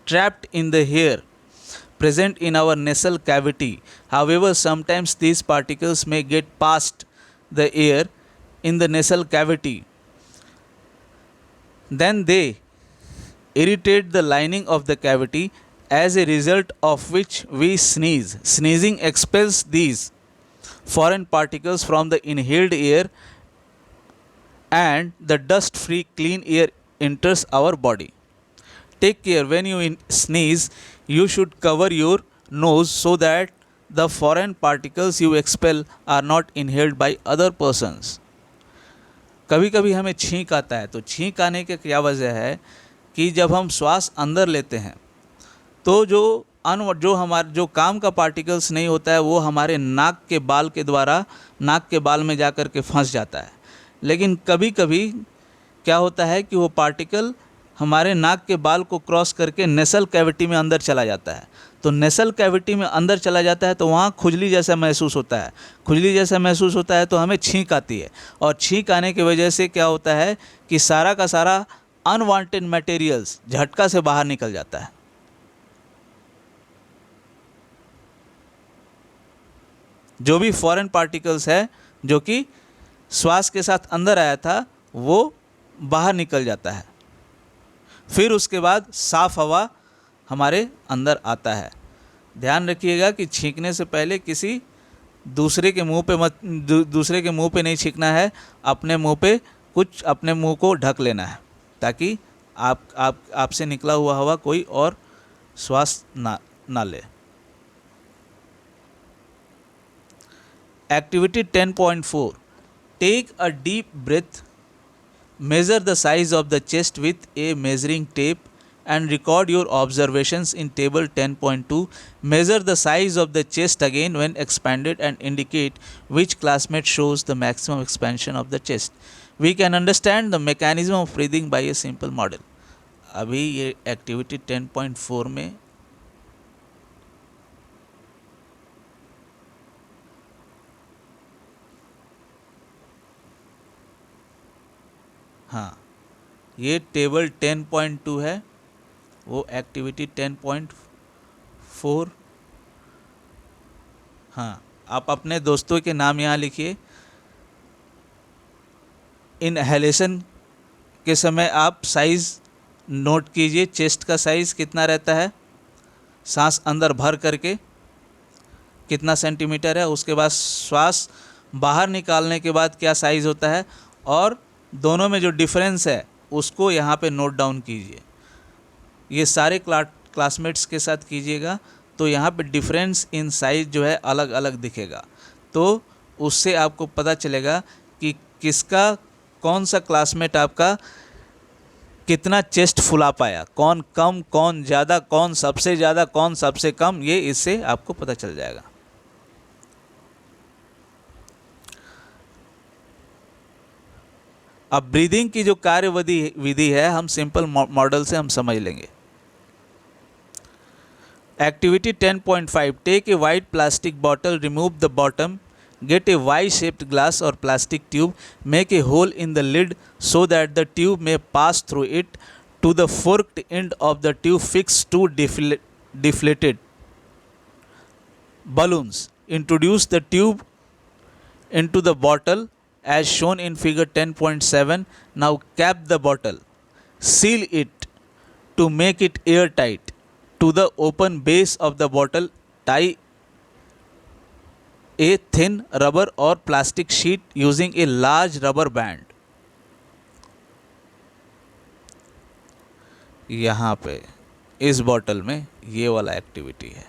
trapped in the air present in our nasal cavity. However, sometimes these particles may get past the air in the nasal cavity. Then they irritate the lining of the cavity, as a result of which we sneeze. Sneezing expels these foreign particles from the inhaled air and the dust free clean air enters our body. Take care, when you sneeze you should cover your nose so that the foreign particles you expel are not inhaled by other persons. कभी कभी हमें छींक आता है, तो छींक आने की क्या वजह है कि जब हम श्वास अंदर लेते हैं तो जो हमारे जो काम का पार्टिकल्स नहीं होता है वो हमारे नाक के बाल के द्वारा नाक के बाल में जा कर के फंस जाता है। लेकिन कभी कभी क्या होता है कि वो पार्टिकल हमारे नाक के बाल को क्रॉस करके नेसल कैविटी में अंदर चला जाता है। तो नेसल कैविटी में अंदर चला जाता है तो वहाँ खुजली जैसा महसूस होता है। खुजली जैसा महसूस होता है तो हमें छींक आती है, और छींक आने की वजह से क्या होता है कि सारा का सारा अनवांटेड मटेरियल्स झटका से बाहर निकल जाता है। जो भी फॉरेन पार्टिकल्स है जो कि श्वास के साथ अंदर आया था वो बाहर निकल जाता है। फिर उसके बाद साफ हवा हमारे अंदर आता है। ध्यान रखिएगा कि छींकने से पहले किसी दूसरे के मुंह पे दूसरे के मुंह पे नहीं छींकना है। अपने मुंह पे कुछ अपने मुंह को ढक लेना है ताकि आपसे निकला हुआ हवा कोई और श्वास ना ले। Activity 10.4. Take a deep breath. Measure the size of the chest with a measuring tape and record your observations in table 10.2. Measure the size of the chest again when expanded and indicate which classmate shows the maximum expansion of the chest. We can understand the mechanism of breathing by a simple model. अभी ये activity 10.4 में हाँ, ये table 10.2 है, वो activity 10.4। हाँ, आप अपने दोस्तों के नाम यहाँ लिखिए। इनहेलेशन के समय आप साइज़ नोट कीजिए, चेस्ट का साइज़ कितना रहता है, सांस अंदर भर करके कितना सेंटीमीटर है, उसके बाद श्वास बाहर निकालने के बाद क्या साइज़ होता है, और दोनों में जो डिफरेंस है उसको यहाँ पे नोट डाउन कीजिए। ये सारे क्लासमेट्स के साथ कीजिएगा तो यहाँ पे डिफरेंस इन साइज जो है अलग अलग दिखेगा। तो उससे आपको पता चलेगा कि किसका कौन सा क्लासमेट आपका कितना चेस्ट फुला पाया, कौन कम कौन ज़्यादा, कौन सबसे ज़्यादा कौन सबसे कम, ये इससे आपको पता चल जाएगा। अब ब्रीदिंग की जो विधि है हम सिंपल मॉडल से हम समझ लेंगे। Activity 10.5. Take a white plastic bottle, remove the bottom, get a Y shaped glass और plastic tube, make a hole in the lid so that the tube में pass through it to the forked end of the tube. Fix two deflated balloons. Introduce the tube into the bottle as shown in figure 10.7. Now cap the bottle. Seal it to make it airtight. To the open base of the bottle, tie a thin rubber or plastic sheet using a large rubber band. यहाँ पे इस bottle में ये वाला activity है।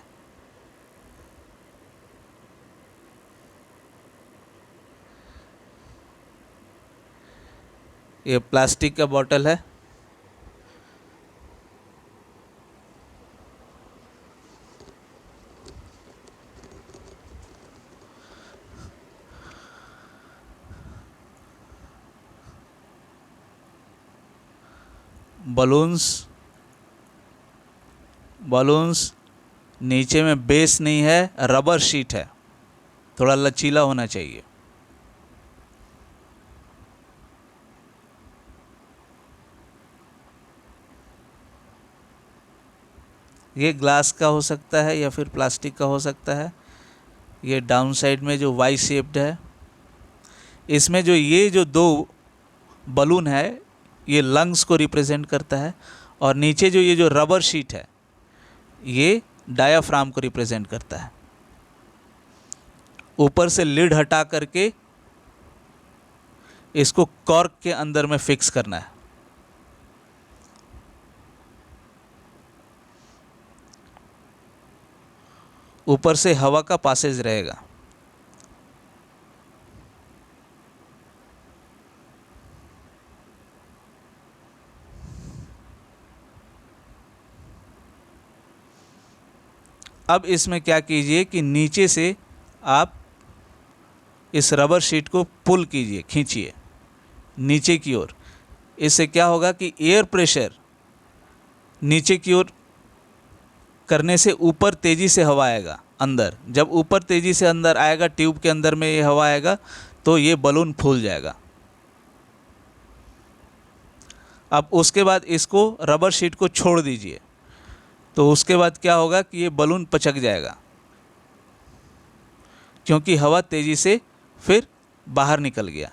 ये plastic का bottle है, बलून्स नीचे में बेस नहीं है, रबर शीट है, थोड़ा लचीला होना चाहिए। ये ग्लास का हो सकता है या फिर प्लास्टिक का हो सकता है। ये डाउन साइड में जो वाई शेप्ड है, इसमें जो दो बलून है ये लंग्स को रिप्रेजेंट करता है, और नीचे ये जो रबर शीट है ये डायाफ्राम को रिप्रेजेंट करता है। ऊपर से लिड हटा करके इसको कॉर्क के अंदर में फिक्स करना है। ऊपर से हवा का पासेज रहेगा। अब इसमें क्या कीजिए कि नीचे से आप इस रबर शीट को पुल कीजिए, खींचिए नीचे की ओर। इससे क्या होगा कि एयर प्रेशर नीचे की ओर करने से ऊपर तेज़ी से हवा आएगा अंदर। जब ऊपर तेज़ी से अंदर आएगा, ट्यूब के अंदर में ये हवा आएगा, तो ये बलून फूल जाएगा। अब उसके बाद इसको रबर शीट को छोड़ दीजिए, तो उसके बाद क्या होगा कि ये बलून पचक जाएगा, क्योंकि हवा तेज़ी से फिर बाहर निकल गया।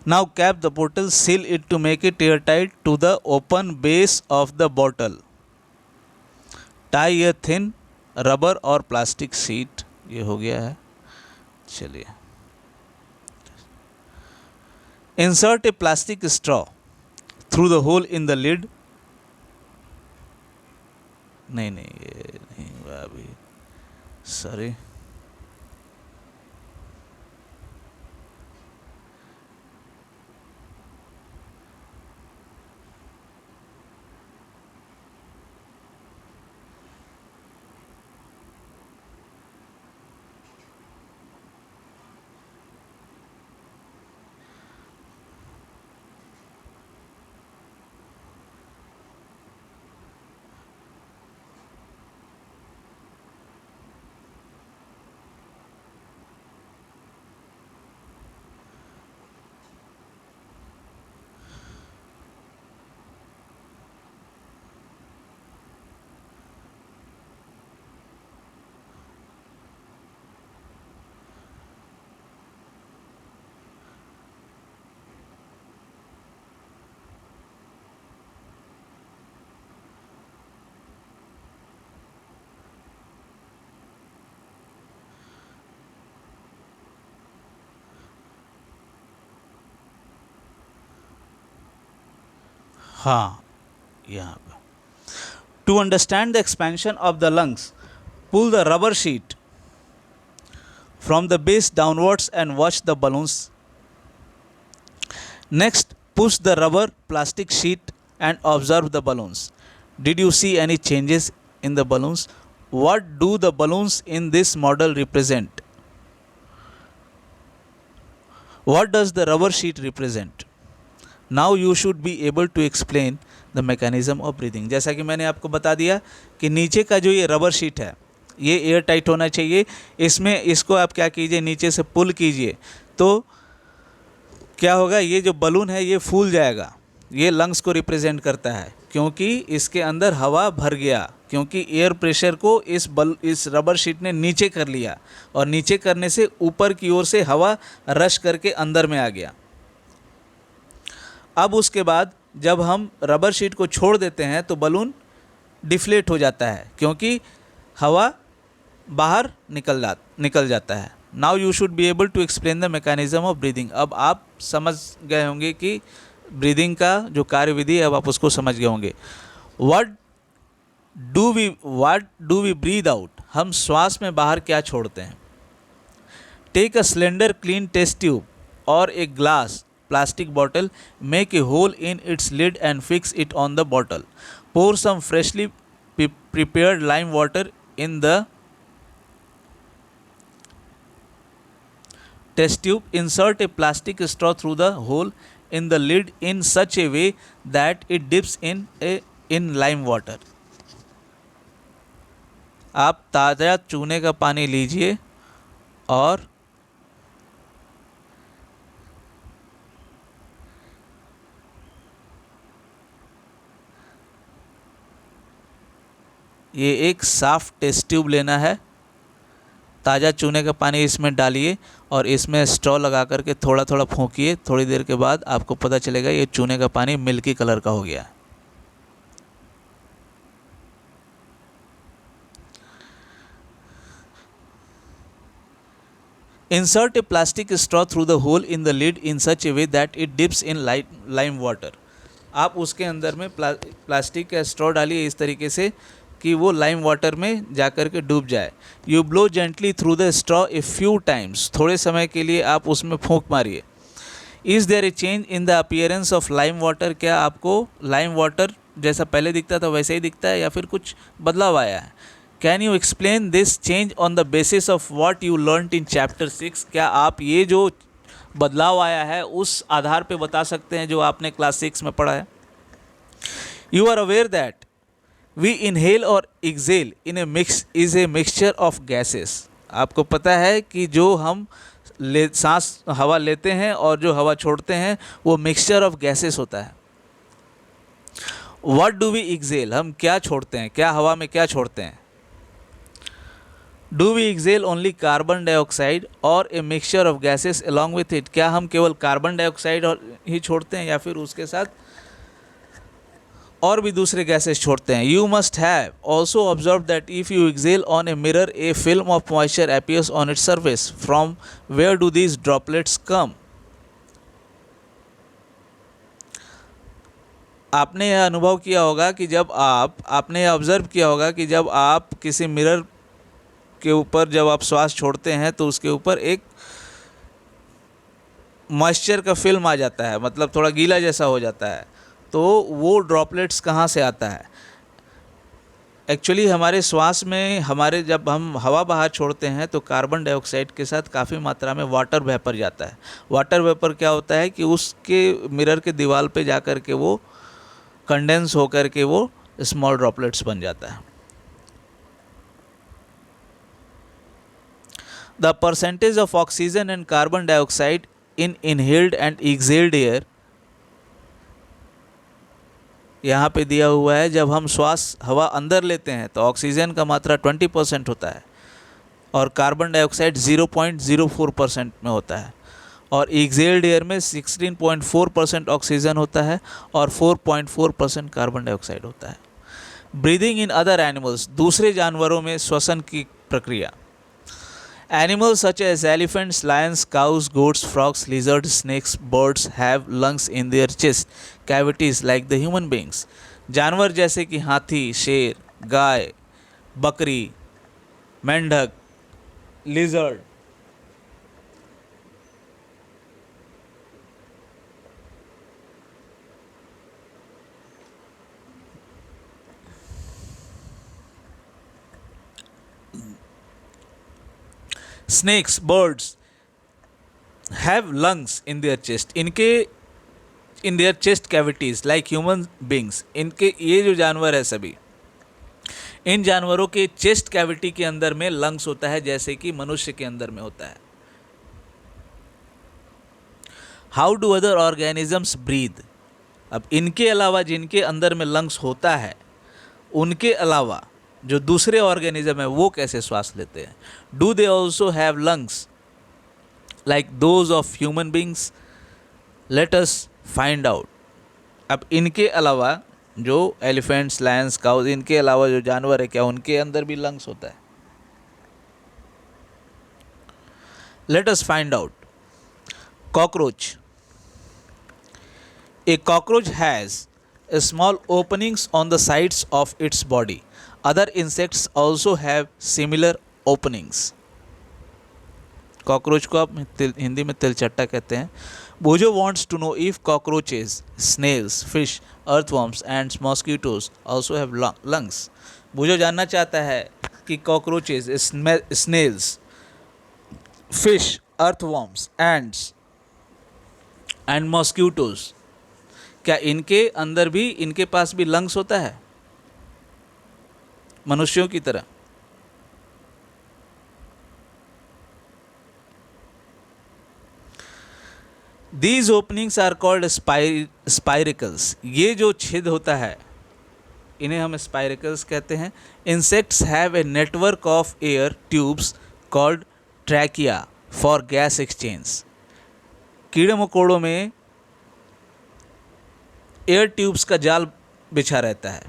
Now cap the bottle, seal it to make it airtight to the open base of the bottle. Tie a thin rubber or plastic sheet. ये हो गया है। चलिए, insert a plastic straw through the hole in the lid. नहीं ये नहीं हुआ अभी, सॉरी। हाँ, यहाँ पे to understand the expansion of the lungs, pull the rubber sheet from the base downwards and watch the balloons. Next, push the rubber plastic sheet and observe the balloons. Did you see any changes in the balloons? What do the balloons in this model represent? What does the rubber sheet represent? Now you should be able to explain the mechanism of breathing. जैसा कि मैंने आपको बता दिया कि नीचे का जो ये रबर शीट है, ये एयर टाइट होना चाहिए। इसमें इसको आप क्या कीजिए, नीचे से पुल कीजिए, तो क्या होगा, ये जो बलून है ये फूल जाएगा। ये लंग्स को रिप्रेजेंट करता है, क्योंकि इसके अंदर हवा भर गया, क्योंकि एयर प्रेशर को इस रबर शीट ने नीचे कर लिया, और नीचे करने से ऊपर की ओर से हवा रश करके अंदर में आ गया। अब उसके बाद जब हम रबर शीट को छोड़ देते हैं तो बलून डिफ्लेट हो जाता है, क्योंकि हवा बाहर निकल जाता है। Now you should be able to explain the mechanism of breathing. अब आप समझ गए होंगे कि ब्रीदिंग का जो कार्यविधि है, अब आप उसको समझ गए होंगे। What do we breathe out, हम श्वास में बाहर क्या छोड़ते हैं। Take a slender clean test tube और a glass plastic bottle, make a hole in its lid and fix it on the bottle. Pour some freshly prepared lime water in the test tube. Insert a plastic straw through the hole in the lid in such a way that it dips in lime water. आप ताज़ा चूने का पानी लीजिए और ये एक साफ़ टेस्ट ट्यूब लेना है, ताज़ा चूने का पानी इसमें डालिए और इसमें स्ट्रॉ लगा करके थोड़ा थोड़ा फूंकिए। थोड़ी देर के बाद आपको पता चलेगा ये चूने का पानी मिल्की कलर का हो गया। Insert a plastic straw through the hole in the lid in such a way that it dips in lime water. आप उसके अंदर में प्लास्टिक का स्ट्रॉ डालिए इस तरीके से कि वो लाइम वाटर में जा कर के डूब जाए. You blow gently through the straw a few times. थोड़े समय के लिए आप उसमें फूंक मारिए. Is there a change in the appearance of lime water. क्या आपको लाइम वाटर जैसा पहले दिखता था वैसे ही दिखता है या फिर कुछ बदलाव आया है? Can you explain this change on the basis of what you learned in chapter 6. क्या आप ये जो बदलाव आया है उस आधार पे बता सकते हैं जो आपने क्लास 6 में पढ़ा है? You are aware that we inhale और exhale in a mix is a mixture of gases. आपको पता है कि जो हम सांस हवा लेते हैं और जो हवा छोड़ते हैं वो मिक्सचर ऑफ गैसेस होता है. What do we exhale. हम क्या छोड़ते हैं, क्या हवा में क्या छोड़ते हैं? Do we exhale only carbon dioxide और a mixture of gases along with it. क्या हम केवल कार्बन डाइऑक्साइड और ही छोड़ते हैं या फिर उसके साथ और भी दूसरे गैसेस छोड़ते हैं? You must have also observe that if you exhale on a mirror a film of moisture appears on its surface. From where do these droplets come. आपने यह अनुभव किया होगा कि जब आपने यह ऑब्ज़र्व किया होगा कि जब आप किसी मिरर के ऊपर जब आप श्वास छोड़ते हैं तो उसके ऊपर एक मॉइस्चर का फिल्म आ जाता है, मतलब थोड़ा गीला जैसा हो जाता है. तो वो ड्रॉपलेट्स कहाँ से आता है? एक्चुअली हमारे श्वास में हमारे जब हम हवा बाहर छोड़ते हैं तो कार्बन डाइऑक्साइड के साथ काफ़ी मात्रा में वाटर वेपर जाता है. वाटर वेपर क्या होता है कि उसके मिरर के दीवार पे जा कर के वो कंडेंस होकर के वो स्मॉल ड्रॉपलेट्स बन जाता है. The percentage of oxygen and carbon dioxide in inhaled and exhaled air यहाँ पे दिया हुआ है. जब हम श्वास हवा अंदर लेते हैं तो ऑक्सीजन का मात्रा 20% होता है और कार्बन डाइऑक्साइड 0.04% में होता है और एक्सेल्ड एयर में 16.4% ऑक्सीजन होता है और 4.4% कार्बन डाइऑक्साइड होता है. Breathing in other animals. दूसरे जानवरों में श्वसन की प्रक्रिया. Animals such as elephants, lions, cows, goats, frogs, lizards, snakes, birds have lungs in their chest cavities like the human beings. जानवर जैसे कि हाथी, शेर, गाय, बकरी, मेंढक, lizard, snakes, birds have lungs in their chest. in their chest cavities like human beings. इनके ये जो जानवर है सभी, इन जानवरों के चेस्ट कैविटी के अंदर में लंग्स होता है जैसे कि मनुष्य के अंदर में होता है. How do other organisms breathe. अब इनके अलावा जिनके अंदर में लंग्स होता है उनके अलावा जो दूसरे ऑर्गेनिज्म है वो कैसे श्वास लेते हैं? Do they also have lungs like those of human beings. Late us find out. अब इनके अलावा जो एलिफेंट्स, लायंस, काउज, इनके अलावा जो जानवर है क्या उनके अंदर भी लंग्स होता है? Let us find out. Cockroach. A cockroach has small openings on the sides of its body. Other insects also have similar openings. Cockroach को आप हिंदी में तिलचट्टा कहते हैं. बोजो wants to know if cockroaches, snails, fish, earthworms and mosquitoes also have lungs. बोजो जानना चाहता है कि cockroaches, snails, fish, earthworms, ants and mosquitoes क्या इनके अंदर भी, इनके पास भी लंग्स होता है मनुष्यों की तरह? These openings are called spiracles. ये जो छेद होता है इन्हें हम स्पाइरिकल्स कहते हैं. Insects have a network of air tubes called trachea for gas exchange. कीड़े मकोड़ों में एयर ट्यूब्स का जाल बिछा रहता है,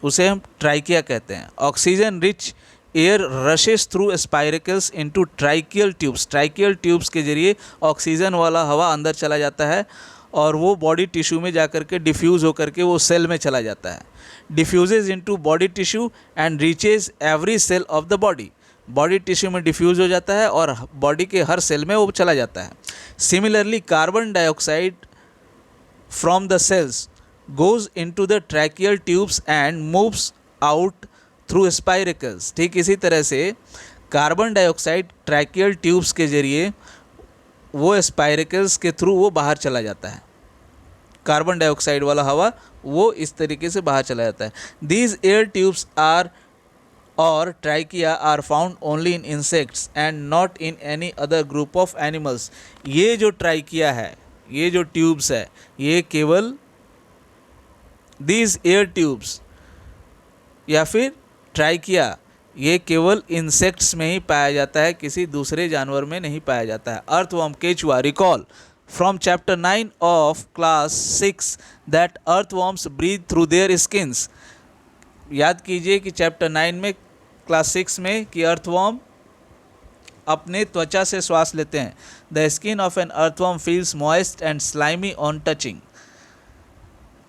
उसे हम ट्राइकिया कहते हैं. Oxygen rich air rushes through spiracles into tracheal tubes. Tracheal tubes के जरिए ऑक्सीजन वाला हवा अंदर चला जाता है और वो बॉडी टिश्यू में जाकर के डिफ्यूज़ होकर के वो सेल में चला जाता है। Diffuses into body tissue and reaches every cell of the body. Body tissue में डिफ्यूज़ हो जाता है और बॉडी के हर सेल में वो चला जाता है। Similarly carbon dioxide from the cells goes into the tracheal tubes and moves out through spiracles. ठीक इसी तरह से कार्बन डाइऑक्साइड ट्रैकियल ट्यूब्स के जरिए वो स्पाइरिकल्स के थ्रू वो बाहर चला जाता है। कार्बन डाइऑक्साइड वाला हवा वो इस तरीके से बाहर चला जाता है। दीज एयर ट्यूब्स आर और trachea are found only in insects and not in any other group of animals. ये जो ट्राइकिया है, ये जो ट्यूब्स है, ये केवल दीज एयर ट्यूब्स या फिर ट्राइकिया ये केवल इंसेक्ट्स में ही पाया जाता है, किसी दूसरे जानवर में नहीं पाया जाता है। अर्थवर्म केचुआ recall from chapter 9 of class 6 that earthworms breathe through their skins. याद कीजिए कि चैप्टर 9 में क्लास 6 में कि अर्थवर्म अपने त्वचा से श्वास लेते हैं। The skin of an earthworm feels moist and slimy on touching.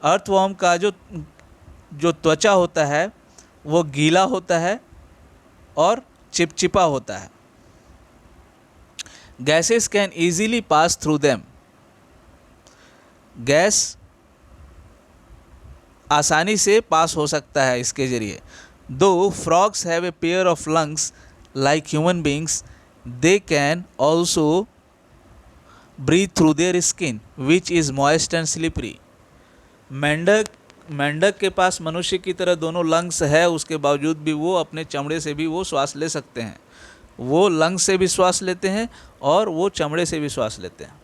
Earthworm का जो त्वचा होता है वो गीला होता है और चिपचिपा होता है। Gases can easily pass through them. Gas आसानी से पास हो सकता है इसके जरिए। दो frogs have a pair of lungs like human beings, they can also breathe through their skin which is moist and slippery. मेंढक के पास मनुष्य की तरह दोनों लंग्स है, उसके बावजूद भी वो अपने चमड़े से भी वो श्वास ले सकते हैं। वो लंग्स से भी श्वास लेते हैं और वो चमड़े से भी श्वास लेते हैं।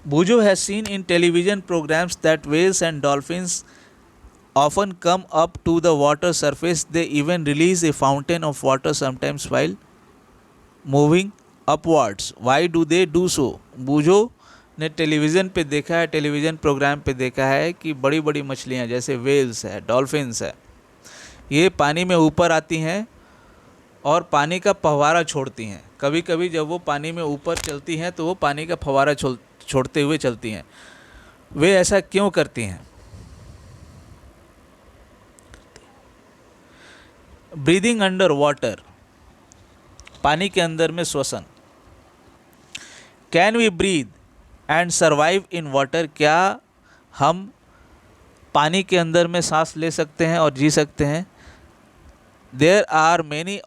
Bujo has seen in television programs that whales and dolphins often come up to the water surface. They even release a fountain of water sometimes while moving upwards. Why do they do so? Bujo ने television पे देखा है, television programme पे देखा है कि बड़ी बड़ी मछलियाँ जैसे वेल्स है, डॉल्फिन्स है, ये पानी में ऊपर आती हैं और पानी का फव्वारा छोड़ती हैं। कभी कभी जब वो पानी में ऊपर चलती हैं तो वो पानी का फव्वारा छोड़ते हुए चलती हैं। वे ऐसा क्यों करती हैं? ब्रीदिंग अंडर वाटर, पानी के अंदर में श्वसन। Can we breathe and survive in water, क्या हम पानी के अंदर में सांस ले सकते हैं और जी सकते हैं? There are many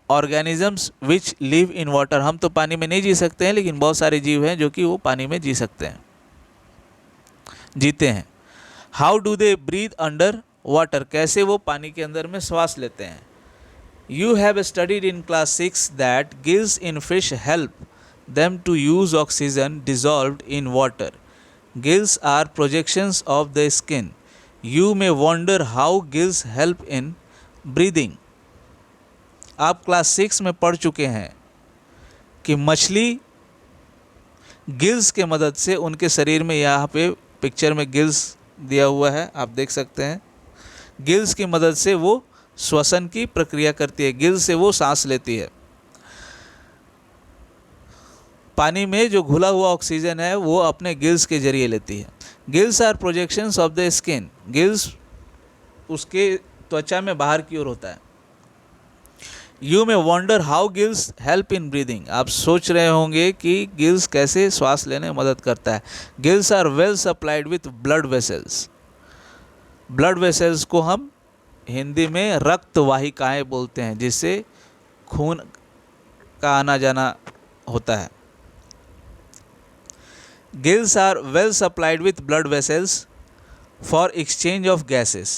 organisms which live in water, हम तो पानी में नहीं जी सकते हैं, लेकिन बहुत सारे जीव हैं जो कि वो पानी में जी सकते हैं, जीते हैं। How do they breathe under water, कैसे वो पानी के अंदर में श्वास लेते हैं? You have studied in class 6 that gills in fish help them to use oxygen dissolved in water. Gills are projections of the skin. You may wonder how gills help in breathing. आप class 6 में पढ़ चुके हैं कि मछली gills के मदद से उनके शरीर में, यहाँ पे पिक्चर में गिल्स दिया हुआ है, आप देख सकते हैं, गिल्स की मदद से वो श्वसन की प्रक्रिया करती है, गिल्स से वो सांस लेती है। पानी में जो घुला हुआ ऑक्सीजन है वो अपने गिल्स के जरिए लेती है। Gills are projections of the skin, gills उसके त्वचा में बाहर की ओर होता है। You may wonder how gills help in breathing, आप सोच रहे होंगे कि गिल्स कैसे श्वास लेने में मदद करता है। Gills are well supplied with blood vessels, blood vessels को हम हिंदी में रक्त वाहिकाएँ बोलते हैं, जिससे खून का आना जाना होता है। Gills are well supplied with blood vessels for exchange of gases.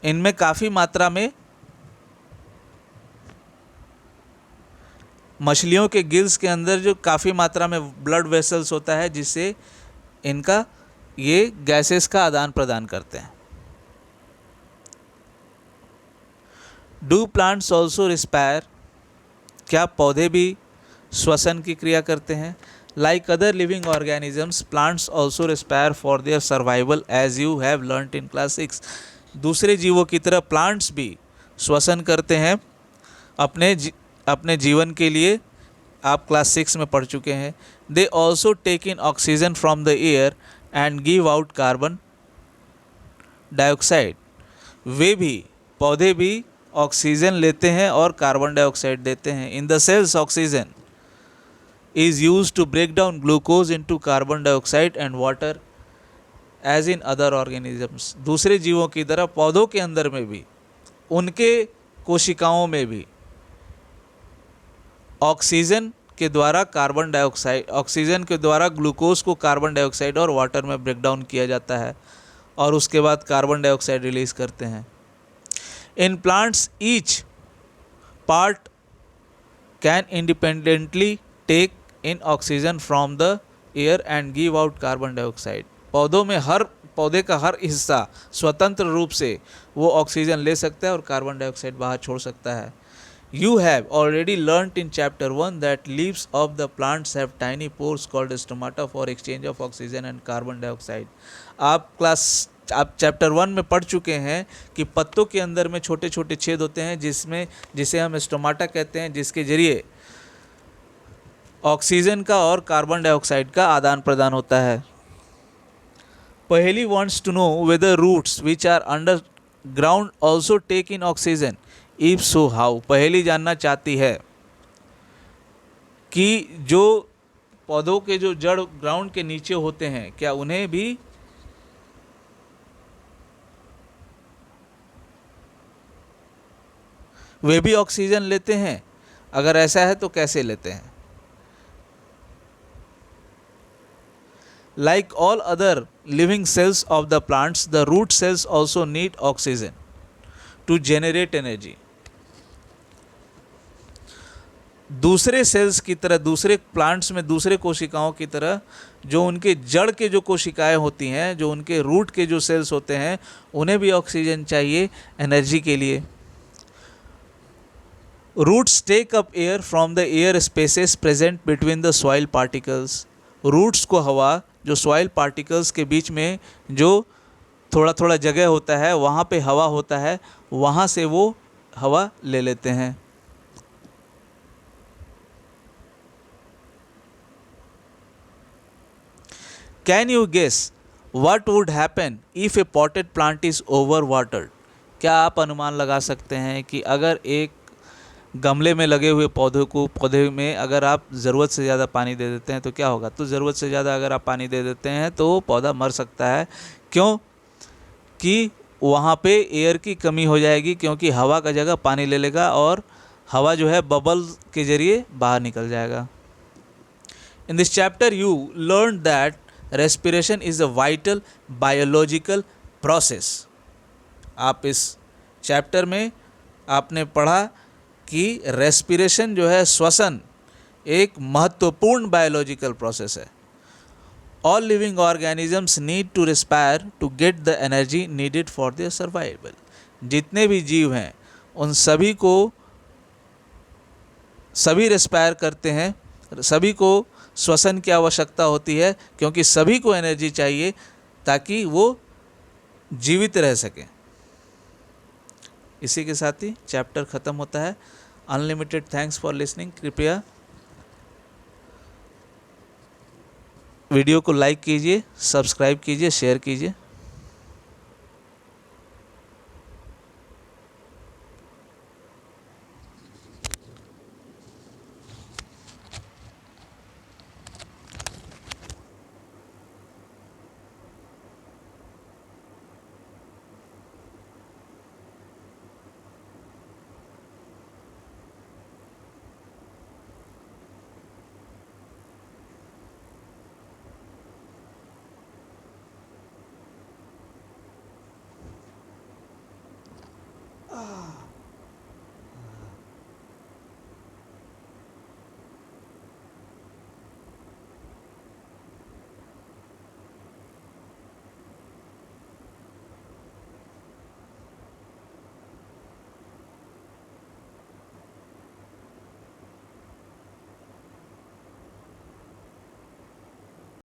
इनमें काफ़ी मात्रा में मछलियों के गिल्स के अंदर जो काफ़ी मात्रा में ब्लड वेसल्स होता है, जिससे इनका ये गैसेस का आदान प्रदान करते हैं। डू प्लांट्स ऑल्सो रिस्पायर, क्या पौधे भी श्वसन की क्रिया करते हैं? Like other living organisms plants also respire for their survival as you have learned in class 6। दूसरे जीवों की तरह प्लांट्स भी श्वसन करते हैं अपने जीवन के लिए, आप क्लास 6 में पढ़ चुके हैं। They also take in oxygen from the air and give out carbon dioxide. वे भी, पौधे भी ऑक्सीजन लेते हैं और कार्बन डाइऑक्साइड देते हैं। In the cells oxygen is used to break down glucose into carbon dioxide and water as in other organisms। दूसरे जीवों की तरह पौधों के अंदर में भी, उनके कोशिकाओं में भी ऑक्सीजन के द्वारा कार्बन डाइऑक्साइड, ऑक्सीजन के द्वारा ग्लूकोज को कार्बन डाइऑक्साइड और वाटर में ब्रेक डाउन किया जाता है और उसके बाद कार्बन डाइऑक्साइड रिलीज करते हैं। In plants each part can independently take in oxygen from the air and give out carbon dioxide. पौधों में पौधे का हर हिस्सा स्वतंत्र रूप से वो ऑक्सीजन ले सकता है और कार्बन डाइऑक्साइड बाहर छोड़ सकता है। You have already learned in chapter 1 that leaves of the plants have tiny pores called stomata for exchange of oxygen and carbon dioxide. आप चैप्टर 1 में पढ़ चुके हैं कि पत्तों के अंदर में छोटे छोटे छेद होते हैं जिसे हम स्टोमाटा कहते हैं, जिसके जरिए ऑक्सीजन का और कार्बन डाइऑक्साइड का आदान प्रदान होता है। पहेली wants to know whether roots which are underground also take in oxygen, if so how। पहेली जानना चाहती है कि जो पौधों के जो जड़ ग्राउंड के नीचे होते हैं, क्या उन्हें भी वे भी ऑक्सीजन लेते हैं? अगर ऐसा है तो कैसे लेते हैं? Like all other living cells of the plants, the root cells also need oxygen to generate energy। दूसरे सेल्स की तरह, दूसरे प्लांट्स में, दूसरे कोशिकाओं की तरह, जो उनके जड़ के जो कोशिकाएं होती हैं, जो उनके रूट के जो सेल्स होते हैं, उन्हें भी ऑक्सीजन चाहिए एनर्जी के लिए। Roots take up air from the air spaces present between the soil particles. Roots को हवा, जो सॉइल पार्टिकल्स के बीच में जो थोड़ा थोड़ा जगह होता है, वहाँ पे हवा होता है, वहाँ से वो हवा ले लेते हैं। Can you guess what would happen if a potted plant is overwatered. क्या आप अनुमान लगा सकते हैं कि अगर एक गमले में लगे हुए पौधे में अगर आप ज़रूरत से ज़्यादा पानी दे देते हैं तो क्या होगा? तो ज़रूरत से ज़्यादा अगर आप पानी दे देते हैं तो पौधा मर सकता है। क्यों? कि वहाँ पे एयर की कमी हो जाएगी, क्योंकि हवा का जगह पानी ले लेगा और हवा जो है बबल के ज़रिए बाहर निकल जाएगा। In this chapter you learn that respiration is a vital biological process. आप इस चैप्टर में आपने पढ़ा कि रेस्पिरेशन जो है, श्वसन, एक महत्वपूर्ण बायोलॉजिकल प्रोसेस है। All living organisms need to respire to get the energy needed for their survival. जितने भी जीव हैं उन सभी रेस्पायर करते हैं, सभी को श्वसन की आवश्यकता होती है, क्योंकि सभी को एनर्जी चाहिए ताकि वो जीवित रह सकें। इसी के साथ ही चैप्टर ख़त्म होता है। Unlimited thanks for listening. कृपया वीडियो को लाइक कीजिए, सब्सक्राइब कीजिए, शेयर कीजिए।